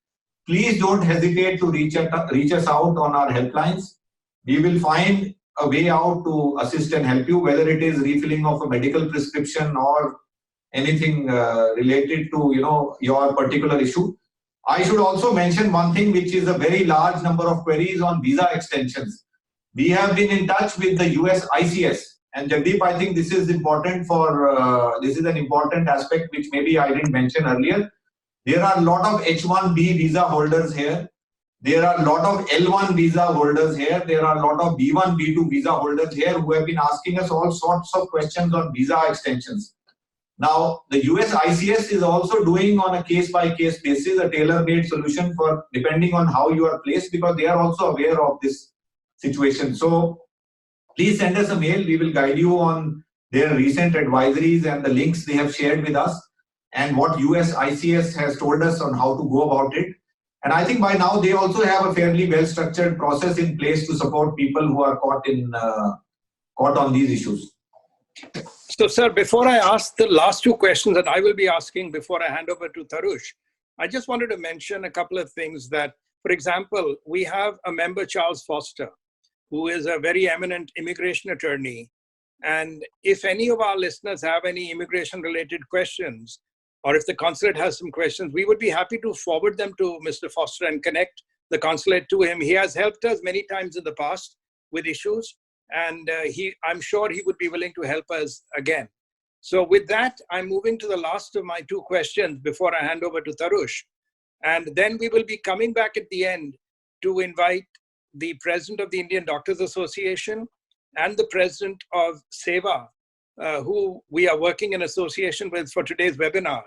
please don't hesitate to reach us out on our helplines. We will find a way out to assist and help you, whether it is refilling of a medical prescription or anything related to your particular issue. I should also mention one thing, which is a very large number of queries on visa extensions. We have been in touch with the US ICS, and Jagdeep, I think this is important this is an important aspect which maybe I didn't mention earlier. There are a lot of H-1B visa holders here. There are a lot of L1 visa holders here. There are a lot of B1, B2 visa holders here who have been asking us all sorts of questions on visa extensions. Now, the US ICS is also doing on a case-by-case basis a tailor-made solution for depending on how you are placed, because they are also aware of this situation. So please send us a mail. We will guide you on their recent advisories and the links they have shared with us and what US ICS has told us on how to go about it. And I think by now they also have a fairly well-structured process in place to support people who are caught on these issues. So, sir, before I ask the last two questions that I will be asking before I hand over to Tarush, I just wanted to mention a couple of things that, for example, we have a member, Charles Foster, who is a very eminent immigration attorney. And if any of our listeners have any immigration-related questions, or if the consulate has some questions, we would be happy to forward them to Mr. Foster and connect the consulate to him. He has helped us many times in the past with issues. And I'm sure he would be willing to help us again. So with that, I'm moving to the last of my two questions before I hand over to Tarush. And then we will be coming back at the end to invite the president of the Indian Doctors Association and the president of SEVA, who we are working in association with for today's webinar.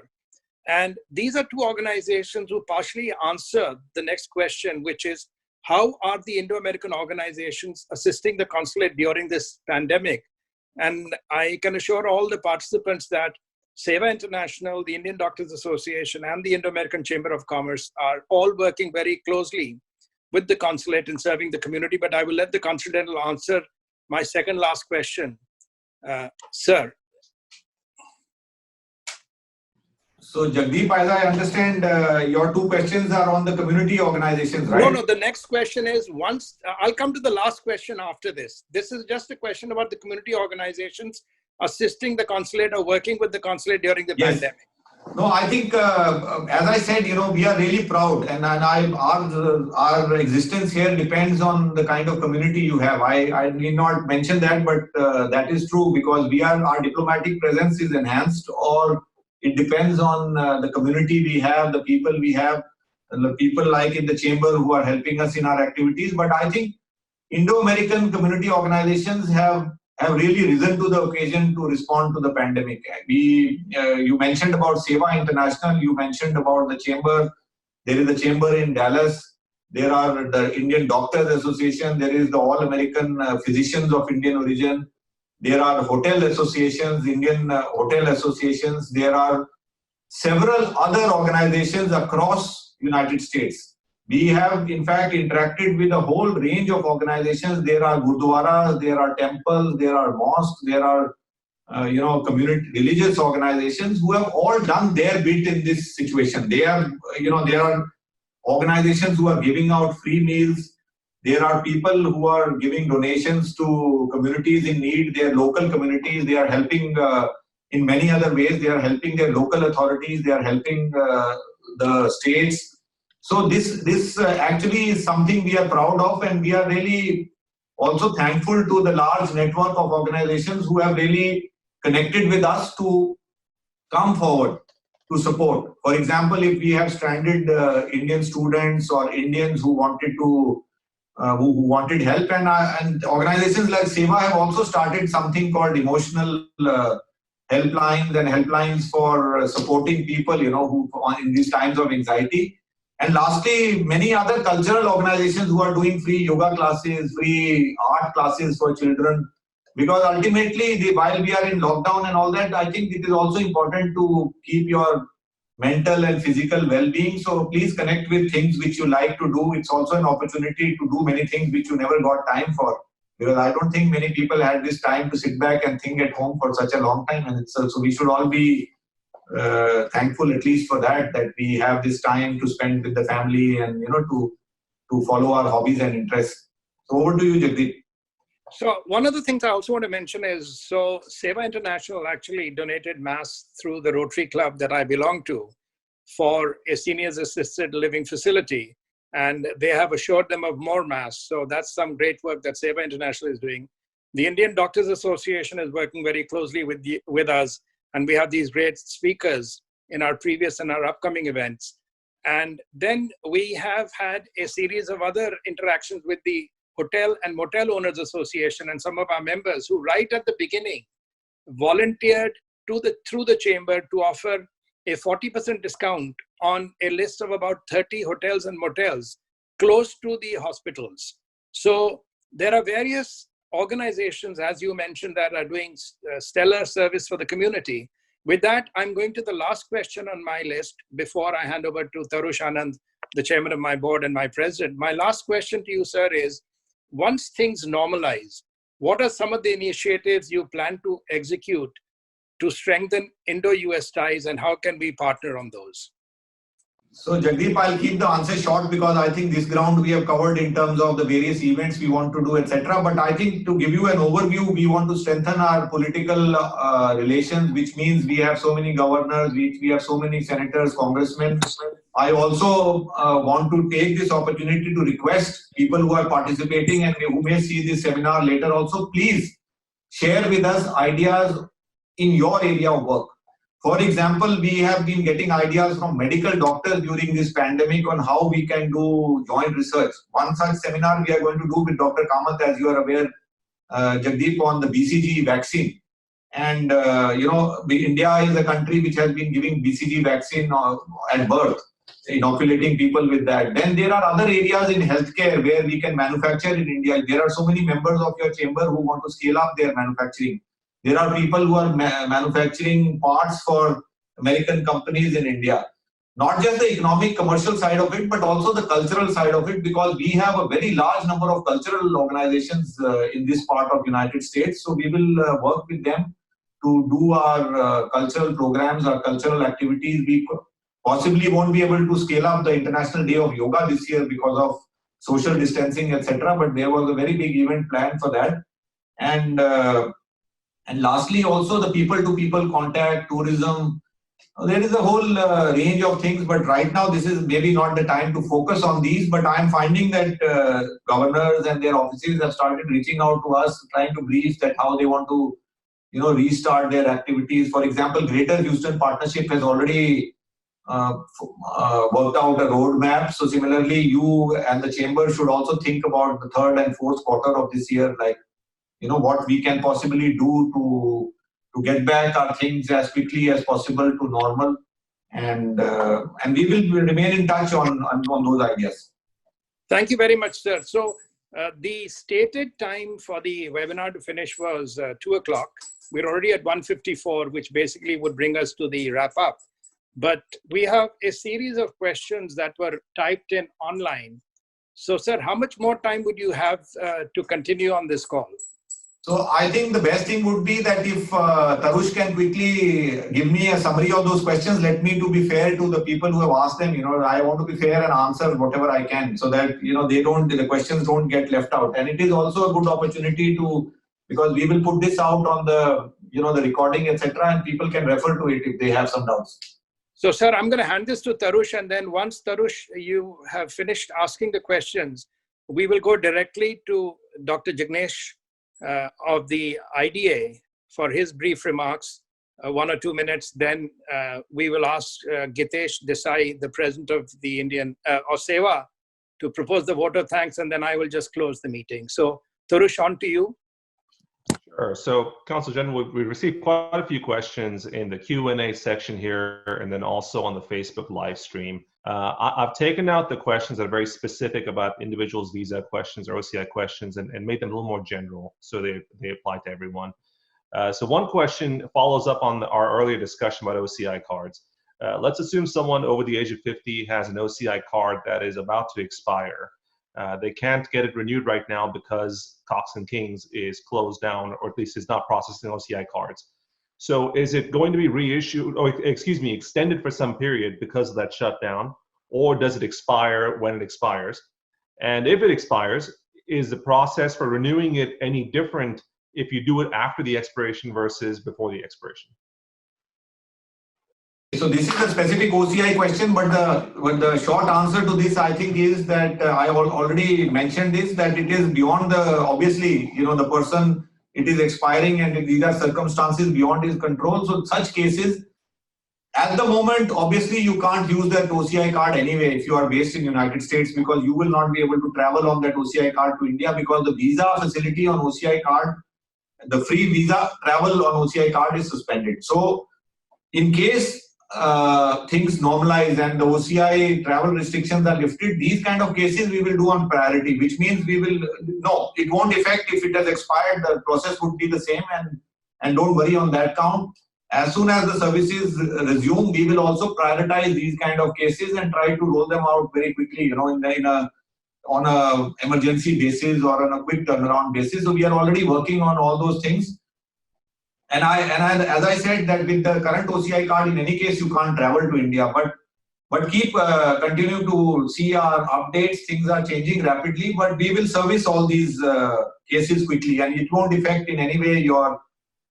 And these are two organizations who partially answer the next question, which is, how are the Indo-American organizations assisting the consulate during this pandemic? And I can assure all the participants that SEVA International, the Indian Doctors Association, and the Indo-American Chamber of Commerce are all working very closely with the consulate in serving the community. But I will let the consulate answer my second last question. Sir. So Jagdeep, as I understand, your two questions are on the community organizations, right? No, the next question is I'll come to the last question after this. This is just a question about the community organizations assisting the consulate or working with the consulate during the pandemic. No, I think, as I said, we are really proud, and our existence here depends on the kind of community you have. I need not mention that, but that is true, because our diplomatic presence is enhanced, or it depends on the community we have, the people we have, the people like in the chamber who are helping us in our activities. But I think Indo-American community organizations have really risen to the occasion to respond to the pandemic. You mentioned about SEVA International, you mentioned about the chamber. There is a chamber in Dallas. There are the Indian Doctors Association. There is the All-American Physicians of Indian Origin. There are hotel associations, Indian hotel associations. There are several other organizations across United States. We have, in fact, interacted with a whole range of organizations. There are gurdwaras, there are temples, there are mosques, there are, community religious organizations who have all done their bit in this situation. There are organizations who are giving out free meals. There are people who are giving donations to communities in need, their local communities. They are helping in many other ways. They are helping their local authorities. They are helping the states. So this actually is something we are proud of, and we are really also thankful to the large network of organizations who have really connected with us to come forward to support. For example, if we have stranded Indian students or Indians who wanted to who wanted help, and organizations like SEVA have also started something called emotional helplines and helplines for supporting people, who in these times of anxiety. And lastly, many other cultural organizations who are doing free yoga classes, free art classes for children. Because ultimately, while we are in lockdown and all that, I think it is also important to keep your mental and physical well-being. So please connect with things which you like to do. It's also an opportunity to do many things which you never got time for. Because I don't think many people had this time to sit back and think at home for such a long time. And so we should all be thankful at least for that we have this time to spend with the family and to follow our hobbies and interests. So over to you, Jagdeep. So one of the things I also want to mention is, so SEVA International actually donated masks through the Rotary Club that I belong to for a seniors assisted living facility, and they have assured them of more masks. So that's some great work that SEVA International is doing. The Indian Doctors Association is working very closely with us, and we have these great speakers in our previous and our upcoming events. And then we have had a series of other interactions with the Hotel and Motel Owners Association and some of our members who right at the beginning volunteered through the chamber to offer a 40% discount on a list of about 30 hotels and motels close to the hospitals. So there are various organizations, as you mentioned, that are doing stellar service for the community. With that, I'm going to the last question on my list before I hand over to Tarush Anand, the chairman of my board and my president. My last question to you, sir, is once things normalize, what are some of the initiatives you plan to execute to strengthen Indo-US ties, and how can we partner on those? So Jagdeep, I'll keep the answer short because I think this ground we have covered in terms of the various events we want to do, etc. But I think to give you an overview, we want to strengthen our political relations, which means we have so many governors, we have so many senators, congressmen. I also want to take this opportunity to request people who are participating and who may see this seminar later also, please share with us ideas in your area of work. For example, we have been getting ideas from medical doctors during this pandemic on how we can do joint research. One such seminar we are going to do with Dr. Kamath, as you are aware, Jagdeep, on the BCG vaccine. And, India is a country which has been giving BCG vaccine at birth, inoculating people with that. Then there are other areas in healthcare where we can manufacture in India. There are so many members of your chamber who want to scale up their manufacturing. There are people who are manufacturing parts for American companies in India. Not just the economic, commercial side of it, but also the cultural side of it, because we have a very large number of cultural organizations in this part of United States. So we will work with them to do our cultural programs, our cultural activities. We possibly won't be able to scale up the International Day of Yoga this year because of social distancing, etc. But there was a very big event planned for that. And lastly, also the people-to-people contact, tourism. There is a whole range of things, but right now this is maybe not the time to focus on these. But I'm finding that governors and their offices have started reaching out to us, trying to brief that how they want to, restart their activities. For example, Greater Houston Partnership has already worked out a roadmap. So similarly, you and the chamber should also think about the third and fourth quarter of this year, like what we can possibly do to get back our things as quickly as possible to normal, and we will remain in touch on those ideas. Thank you very much, sir. So the stated time for the webinar to finish was 2 o'clock. We're already at 1:54, which basically would bring us to the wrap up. But we have a series of questions that were typed in online. So, sir, how much more time would you have to continue on this call? So I think the best thing would be that if Tarush can quickly give me a summary of those questions, let me to be fair to the people who have asked them. I want to be fair and answer whatever I can, so that the questions don't get left out. And it is also a good opportunity because we will put this out on the recording, etc., and people can refer to it if they have some doubts. So, sir, I'm going to hand this to Tarush, and then once Tarush, you have finished asking the questions, we will go directly to Dr. Jignesh of the IDA for his brief remarks, 1 or 2 minutes. Then we will ask Gitesh Desai, the president of the Indian Seva, to propose the vote of thanks, and then I will just close the meeting. So, Tarush, on to you. Sure. So, Consul General, we received quite a few questions in the Q&A section here, and then also on the Facebook live stream. I've taken out the questions that are very specific about individuals' visa questions or OCI questions and made them a little more general, so they apply to everyone. So one question follows up on our earlier discussion about OCI cards. Let's assume someone over the age of 50 has an OCI card that is about to expire. They can't get it renewed right now because Cox & Kings is closed down, or at least is not processing OCI cards. So is it going to be reissued, or extended for some period because of that shutdown, or does it expire when it expires? And if it expires, is the process for renewing it any different if you do it after the expiration versus before the expiration? So this is a specific OCI question, but the short answer to this, I think, is that I already mentioned this, that it is beyond obviously, the person, it is expiring and these are circumstances beyond his control. So such cases, at the moment, obviously you can't use that OCI card anyway if you are based in United States, because you will not be able to travel on that OCI card to India, because the visa facility on OCI card the free visa travel on OCI card is suspended. So in case things normalize and the OCI travel restrictions are lifted, these kind of cases we will do on priority, which means we will, no, it won't affect if it has expired, the process would be the same, and don't worry on that count. As soon as the services resume, we will also prioritize these kind of cases and try to roll them out very quickly, you know, on a emergency basis or on a quick turnaround basis. So we are already working on all those things. And as I said, that with the current OCI card, in any case, you can't travel to India. But continue to see our updates. Things are changing rapidly, but we will service all these cases quickly, and it won't affect in any way your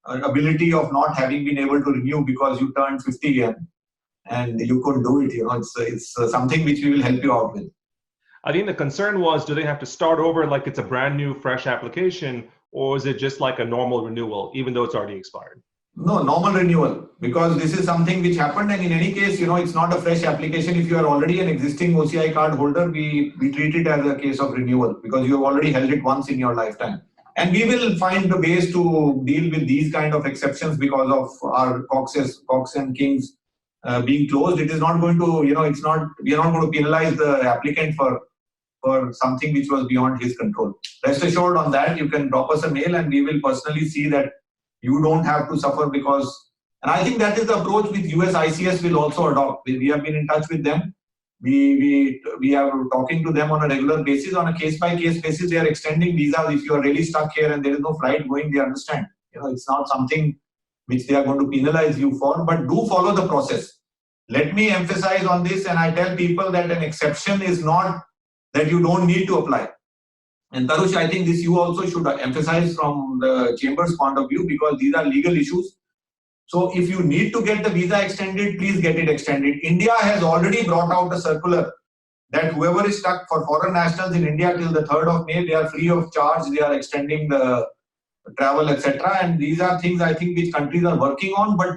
ability of not having been able to renew because you turned 50 and you couldn't do it. You know, it's something which we will help you out with. I think the concern was, do they have to start over like it's a brand new, fresh application, or is it just like a normal renewal, even though it's already expired? No, normal renewal, because this is something which happened, and in any case, you know, it's not a fresh application. If you are already an existing OCI card holder, we treat it as a case of renewal because you have already held it once in your lifetime. And we will find the ways to deal with these kind of exceptions because of our Cox and Kings being closed. It is not going to, you know, we are not going to penalize the applicant for something which was beyond his control. Rest assured on that, you can drop us a mail and we will personally see that you don't have to suffer because, and I think that is the approach which US ICS will also adopt. We have been in touch with them. We are talking to them on a regular basis. On a case-by-case basis, they are extending visas. If you are really stuck here and there is no flight going, they understand. You know, it's not something which they are going to penalize you for, but do follow the process. Let me emphasize on this, and I tell people that an exception is not that you don't need to apply. And Tarush, I think this you also should emphasize from the Chamber's point of view, because these are legal issues. So if you need to get the visa extended, please get it extended. India has already brought out a circular that whoever is stuck for foreign nationals in India till the 3rd of May, they are free of charge. They are extending the travel, etc. And these are things I think which countries are working on, but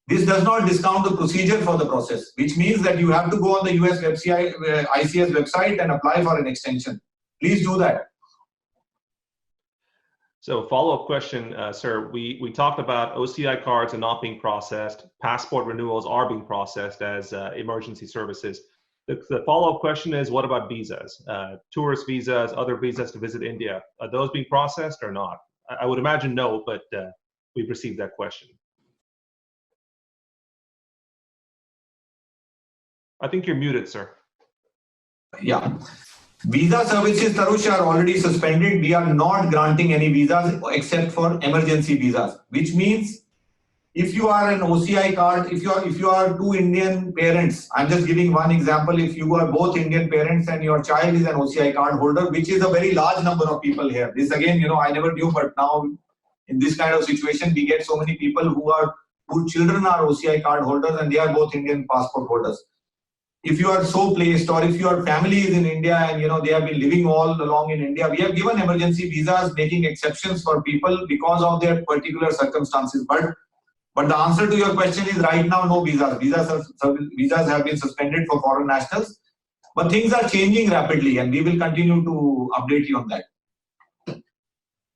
this does not discount the procedure for the process, which means that you have to go on the US website, ICS website and apply for an extension. Please do that. So follow-up question, sir. We talked about OCI cards are not being processed. Passport renewals are being processed as emergency services. The follow-up question is, what about visas? Tourist visas, other visas to visit India. Are those being processed or not? I would imagine no, but we've received that question. I think you're muted, sir. Yeah. Visa services, Tarush, are already suspended. We are not granting any visas except for emergency visas, which means if you are an OCI card, if you are two Indian parents, I'm just giving one example. If you are both Indian parents and your child is an OCI card holder, which is a very large number of people here. This again, you know, I never knew, but now in this kind of situation, we get so many people whose children are OCI card holders and they are both Indian passport holders. If you are so placed, or if your family is in India and you know they have been living all along in India, we have given emergency visas, making exceptions for people because of their particular circumstances. But the answer to your question is right now, no visas. Visas have been suspended for foreign nationals. But things are changing rapidly, and we will continue to update you on that.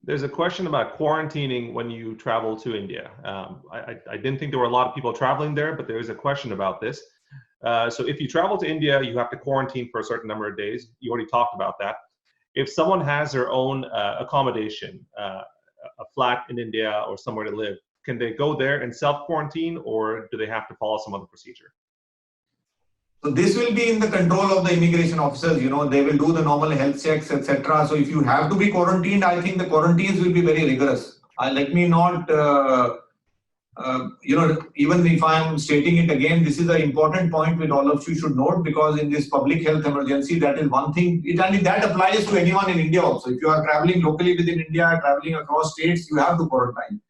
There's a question about quarantining when you travel to India. I didn't think there were a lot of people traveling there, but there is a question about this. So if you travel to India, you have to quarantine for a certain number of days. You already talked about that. If someone has their own accommodation, a flat in India or somewhere to live, can they go there and self-quarantine, or do they have to follow some other procedure? So this will be in the control of the immigration officers. You know, they will do the normal health checks, etc. So if you have to be quarantined, I think the quarantines will be very rigorous. Let me not, you know, even if I am stating it again, this is an important point which all of you should note, because in this public health emergency, that is one thing. And that applies to anyone in India also. If you are traveling locally within India, traveling across states, you have to quarantine.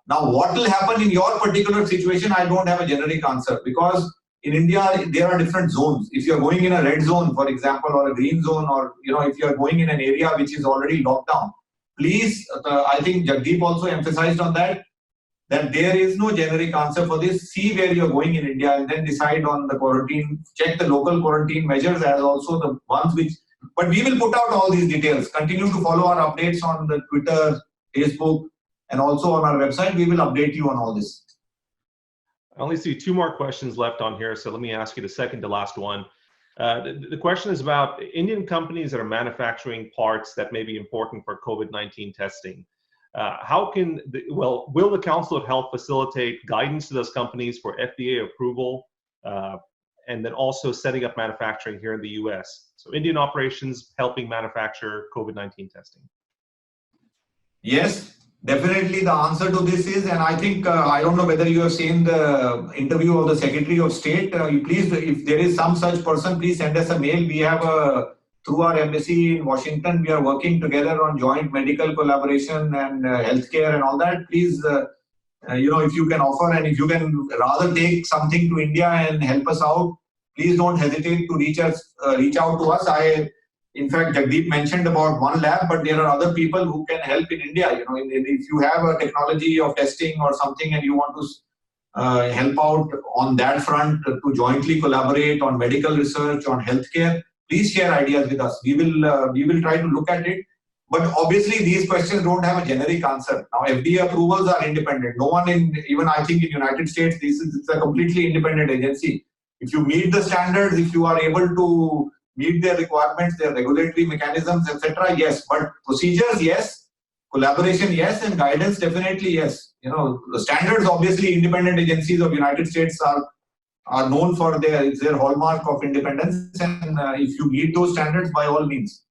Now, what will happen in your particular situation, I don't have a generic answer, because in India, there are different zones. If you're going in a red zone, for example, or a green zone, or, you know, if you're going in an area which is already locked down, please, I think Jagdeep also emphasized on that there is no generic answer for this. See where you're going in India and then decide on the quarantine, check the local quarantine measures as also the ones which, but we will put out all these details. Continue to follow our updates on the Twitter, Facebook, and also on our website. We will update you on all this. I only see 2 more questions left on here, so let me ask you the second to last one. The question is about Indian companies that are manufacturing parts that may be important for COVID-19 testing. Will the Council of Health facilitate guidance to those companies for FDA approval and then also setting up manufacturing here in the US? So Indian operations helping manufacture COVID-19 testing. Yes, definitely the answer to this is, and I think, I don't know whether you have seen the interview of the Secretary of State. Please, if there is some such person, please send us a mail. We have through our embassy in Washington, we are working together on joint medical collaboration and healthcare and all that. Please, if you can offer and if you can rather take something to India and help us out, please don't hesitate to reach out to us. In fact, Jagdeep mentioned about one lab, but there are other people who can help in India. If you have a technology of testing or something and you want to help out on that front to jointly collaborate on medical research, on healthcare, please share ideas with us. We will try to look at it. But obviously, these questions don't have a generic answer. Now, FDA approvals are independent. No one even I think in United States, it's a completely independent agency. If you meet the standards, if you are able to meet their requirements, their regulatory mechanisms, etc., yes. But procedures, yes. Collaboration, yes. And guidance, definitely, yes. The standards, obviously, independent agencies of United States are known for their hallmark of independence. And if you meet those standards, by all means.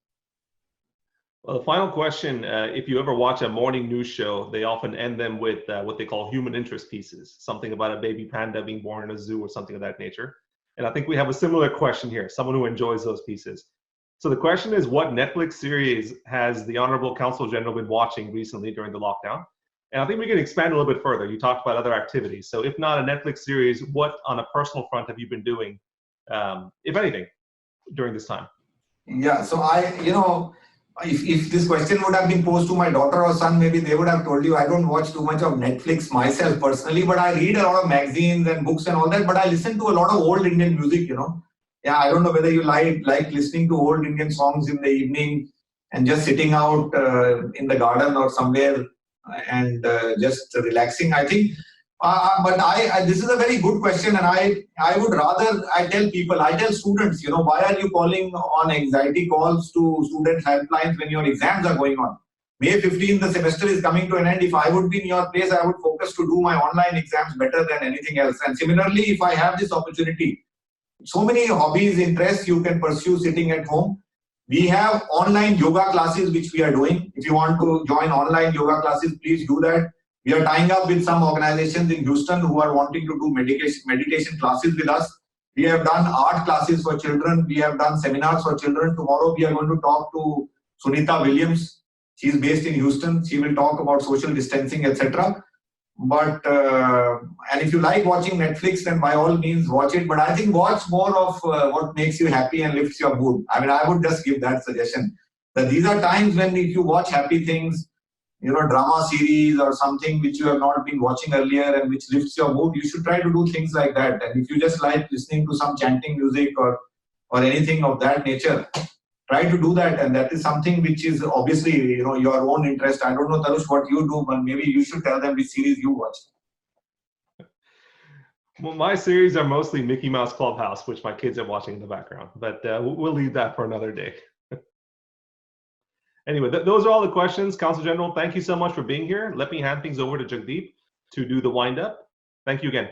Well, the final question, if you ever watch a morning news show, they often end them with what they call human interest pieces, something about a baby panda being born in a zoo or something of that nature. And I think we have a similar question here, someone who enjoys those pieces. So the question is, what Netflix series has the Honorable Consul General been watching recently during the lockdown? And I think we can expand a little bit further. You talked about other activities. So if not a Netflix series, what on a personal front have you been doing, if anything, during this time? Yeah, so if this question would have been posed to my daughter or son, maybe they would have told you. I don't watch too much of Netflix myself personally, but I read a lot of magazines and books and all that. But I listen to a lot of old Indian music, Yeah, I don't know whether you like listening to old Indian songs in the evening and just sitting out in the garden or somewhere and just relaxing. I think, but this is a very good question, and I would rather I tell students, why are you calling on anxiety calls to student helplines when your exams are going on? May 15th, the semester is coming to an end. If I would be in your place, I would focus to do my online exams better than anything else. And similarly, if I have this opportunity, so many hobbies, interests you can pursue sitting at home. We have online yoga classes which we are doing. If you want to join online yoga classes, please do that. We are tying up with some organizations in Houston who are wanting to do meditation classes with us. We have done art classes for children. We have done seminars for children. Tomorrow we are going to talk to Sunita Williams. She is based in Houston. She will talk about social distancing, etc. But and if you like watching Netflix, then by all means watch it. But I think watch more of what makes you happy and lifts your mood. I would just give that suggestion. That these are times when if you watch happy things, drama series or something which you have not been watching earlier and which lifts your mood, you should try to do things like that. And if you just like listening to some chanting music or anything of that nature, try to do that. And that is something which is obviously, your own interest. I don't know, Tarush, what you do, but maybe you should tell them which series you watch. Well, my series are mostly Mickey Mouse Clubhouse, which my kids are watching in the background, but we'll leave that for another day. Anyway, those are all the questions. Consul General, thank you so much for being here. Let me hand things over to Jagdeep to do the wind up. Thank you again.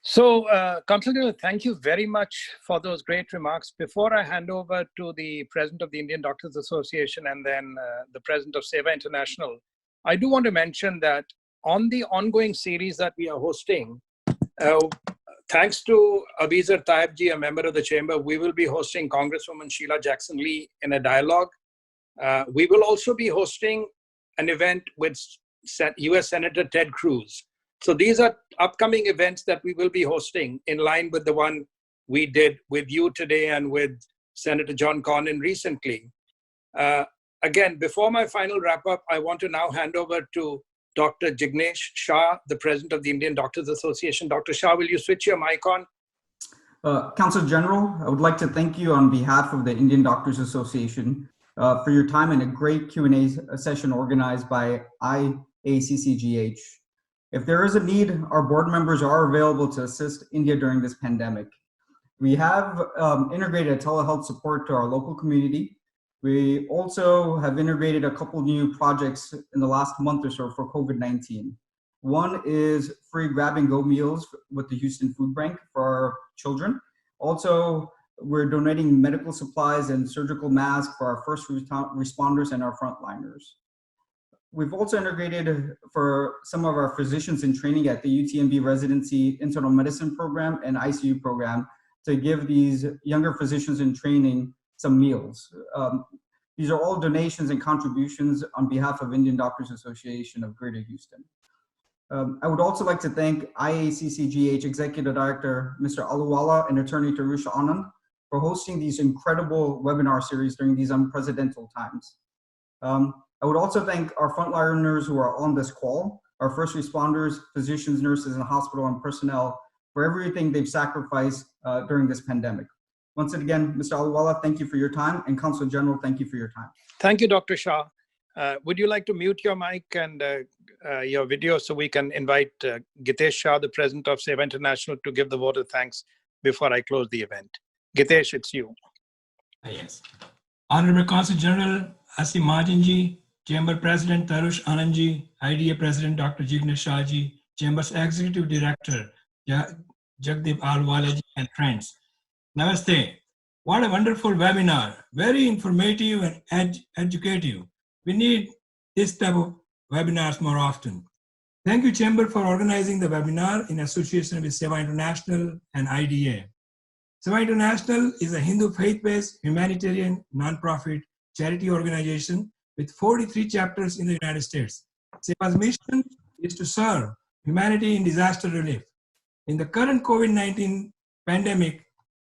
So, Consul General, thank you very much for those great remarks. Before I hand over to the President of the Indian Doctors Association and then the President of Seva International, I do want to mention that on the ongoing series that we are hosting, thanks to Abizar Taibji, a member of the chamber, we will be hosting Congresswoman Sheila Jackson-Lee in a dialogue. We will also be hosting an event with US Senator Ted Cruz. So these are upcoming events that we will be hosting in line with the one we did with you today and with Senator John Cornyn recently. Again, before my final wrap up, I want to now hand over to Dr. Jignesh Shah, the President of the Indian Doctors Association. Dr. Shah, will you switch your mic on? Consul General, I would like to thank you on behalf of the Indian Doctors Association for your time and a great Q&A session organized by IACCGH. If there is a need, our board members are available to assist India during this pandemic. We have integrated telehealth support to our local community. We also have integrated a couple new projects in the last month or so for COVID-19. One is free grab-and-go meals with the Houston Food Bank for our children. Also, we're donating medical supplies and surgical masks for our first responders and our frontliners. We've also integrated for some of our physicians in training at the UTMB residency internal medicine program and ICU program to give these younger physicians in training some meals. These are all donations and contributions on behalf of Indian Doctors Association of Greater Houston. I would also like to thank IACCGH Executive Director, Mr. Aluwala, and Attorney Tarush Anand for hosting these incredible webinar series during these unprecedented times. I would also thank our frontliners who are on this call, our first responders, physicians, nurses, and hospital and personnel for everything they've sacrificed during this pandemic. Once again, Mr. Aluwala, thank you for your time, and Consul General, thank you for your time. Thank you, Dr. Shah. Would you like to mute your mic and your video so we can invite Gitesh Shah, the President of Seva International, to give the vote of thanks before I close the event? Gitesh, it's you. Yes. Honorable Consul General Aseem Mahajan, Chamber President Tarush Anand, IDA President Dr. Jignesh Shah, Chamber's Executive Director Jagdeep Aluwala and friends. Namaste. What a wonderful webinar. Very informative and educative. We need this type of webinars more often. Thank you, Chamber, for organizing the webinar in association with Seva International and IDA. Seva International is a Hindu faith-based humanitarian non-profit charity organization with 43 chapters in the United States. Seva's mission is to serve humanity in disaster relief. In the current COVID-19 pandemic,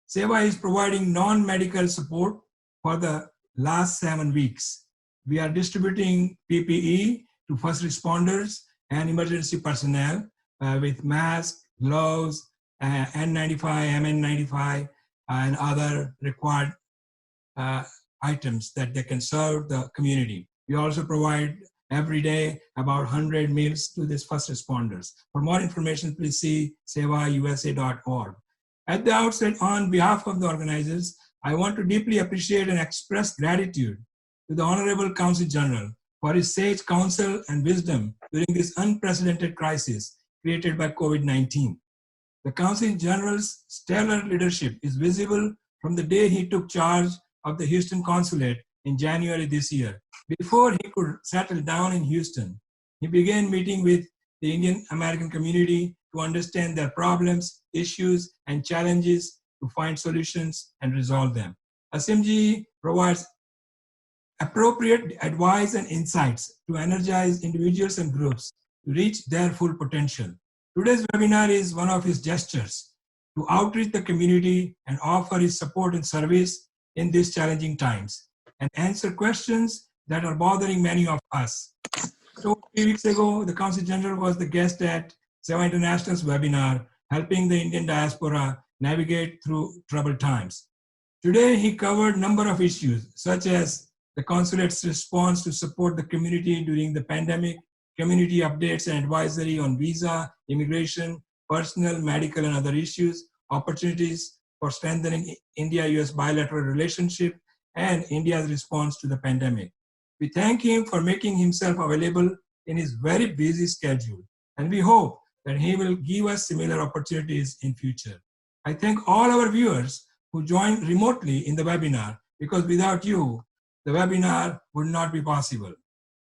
Seva is providing non-medical support for the last 7 weeks. We are distributing PPE to first responders and emergency personnel with masks, gloves, N95, MN95, and other required items that they can serve the community. We also provide every day about 100 meals to these first responders. For more information, please see sevausa.org. At the outset, on behalf of the organizers, I want to deeply appreciate and express gratitude to the Honorable Consul General for his sage counsel and wisdom during this unprecedented crisis created by COVID-19. The Consul General's stellar leadership is visible from the day he took charge of the Houston Consulate in January this year. Before he could settle down in Houston, he began meeting with the Indian American community to understand their problems, issues, and challenges to find solutions and resolve them. Aseem provides appropriate advice and insights to energize individuals and groups to reach their full potential. Today's webinar is one of his gestures to outreach the community and offer his support and service in these challenging times and answer questions that are bothering many of us. So 3 weeks ago, the Consul General was the guest at Seva International's webinar, helping the Indian diaspora navigate through troubled times. Today, he covered a number of issues, such as the consulate's response to support the community during the pandemic, community updates and advisory on visa, immigration, personal, medical, and other issues, opportunities for strengthening India-US bilateral relationship, and India's response to the pandemic. We thank him for making himself available in his very busy schedule, and we hope that he will give us similar opportunities in future. I thank all our viewers who joined remotely in the webinar, because without you, the webinar would not be possible.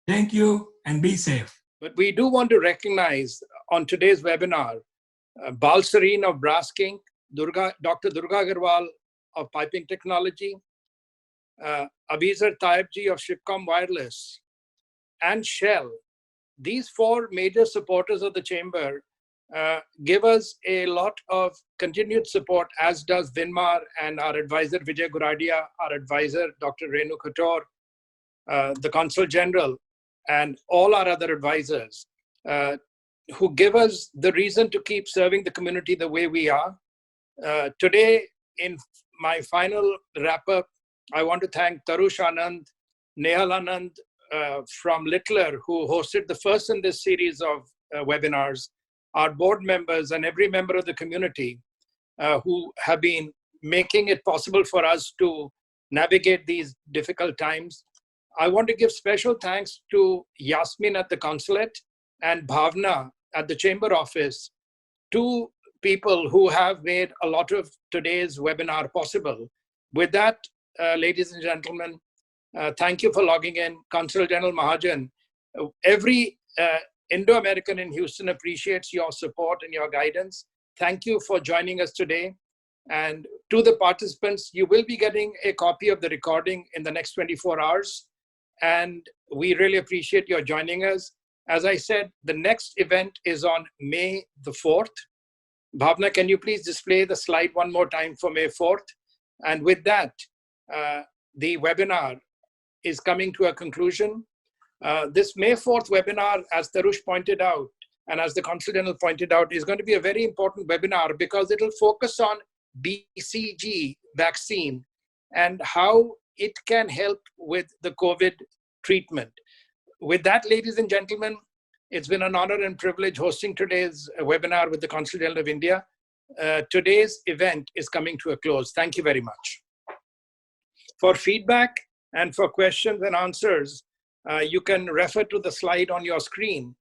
Thank you and be safe. But we do want to recognize on today's webinar, Balsareen of Brasking, Dr. Durga Agarwal of Piping Technology, Abizar Taibji of Shipcom Wireless, and Shell. These 4 major supporters of the Chamber give us a lot of continued support, as does Vinmar and our advisor Vijay Guradia, our advisor Dr. Renu Khator, the Consul General, and all our other advisors who give us the reason to keep serving the community the way we are. Today, in my final wrap-up, I want to thank Tarush Anand, Nehal Anand from Littler, who hosted the first in this series of webinars, our board members and every member of the community who have been making it possible for us to navigate these difficult times. I want to give special thanks to Yasmin at the consulate and Bhavna at the chamber office, two people who have made a lot of today's webinar possible. With that, ladies and gentlemen, thank you for logging in. Consul General Mahajan, every Indo-American in Houston appreciates your support and your guidance. Thank you for joining us today. And to the participants, you will be getting a copy of the recording in the next 24 hours. And we really appreciate your joining us. As I said, the next event is on May the 4th. Bhavna, can you please display the slide one more time for May 4th? And with that, the webinar is coming to a conclusion. This May 4th webinar, as Tarush pointed out, and as the Consul General pointed out, is going to be a very important webinar because it will focus on BCG vaccine and how it can help with the COVID treatment. With that, ladies and gentlemen, it's been an honor and privilege hosting today's webinar with the Consul General of India. Today's event is coming to a close. Thank you very much. For feedback and for questions and answers, you can refer to the slide on your screen.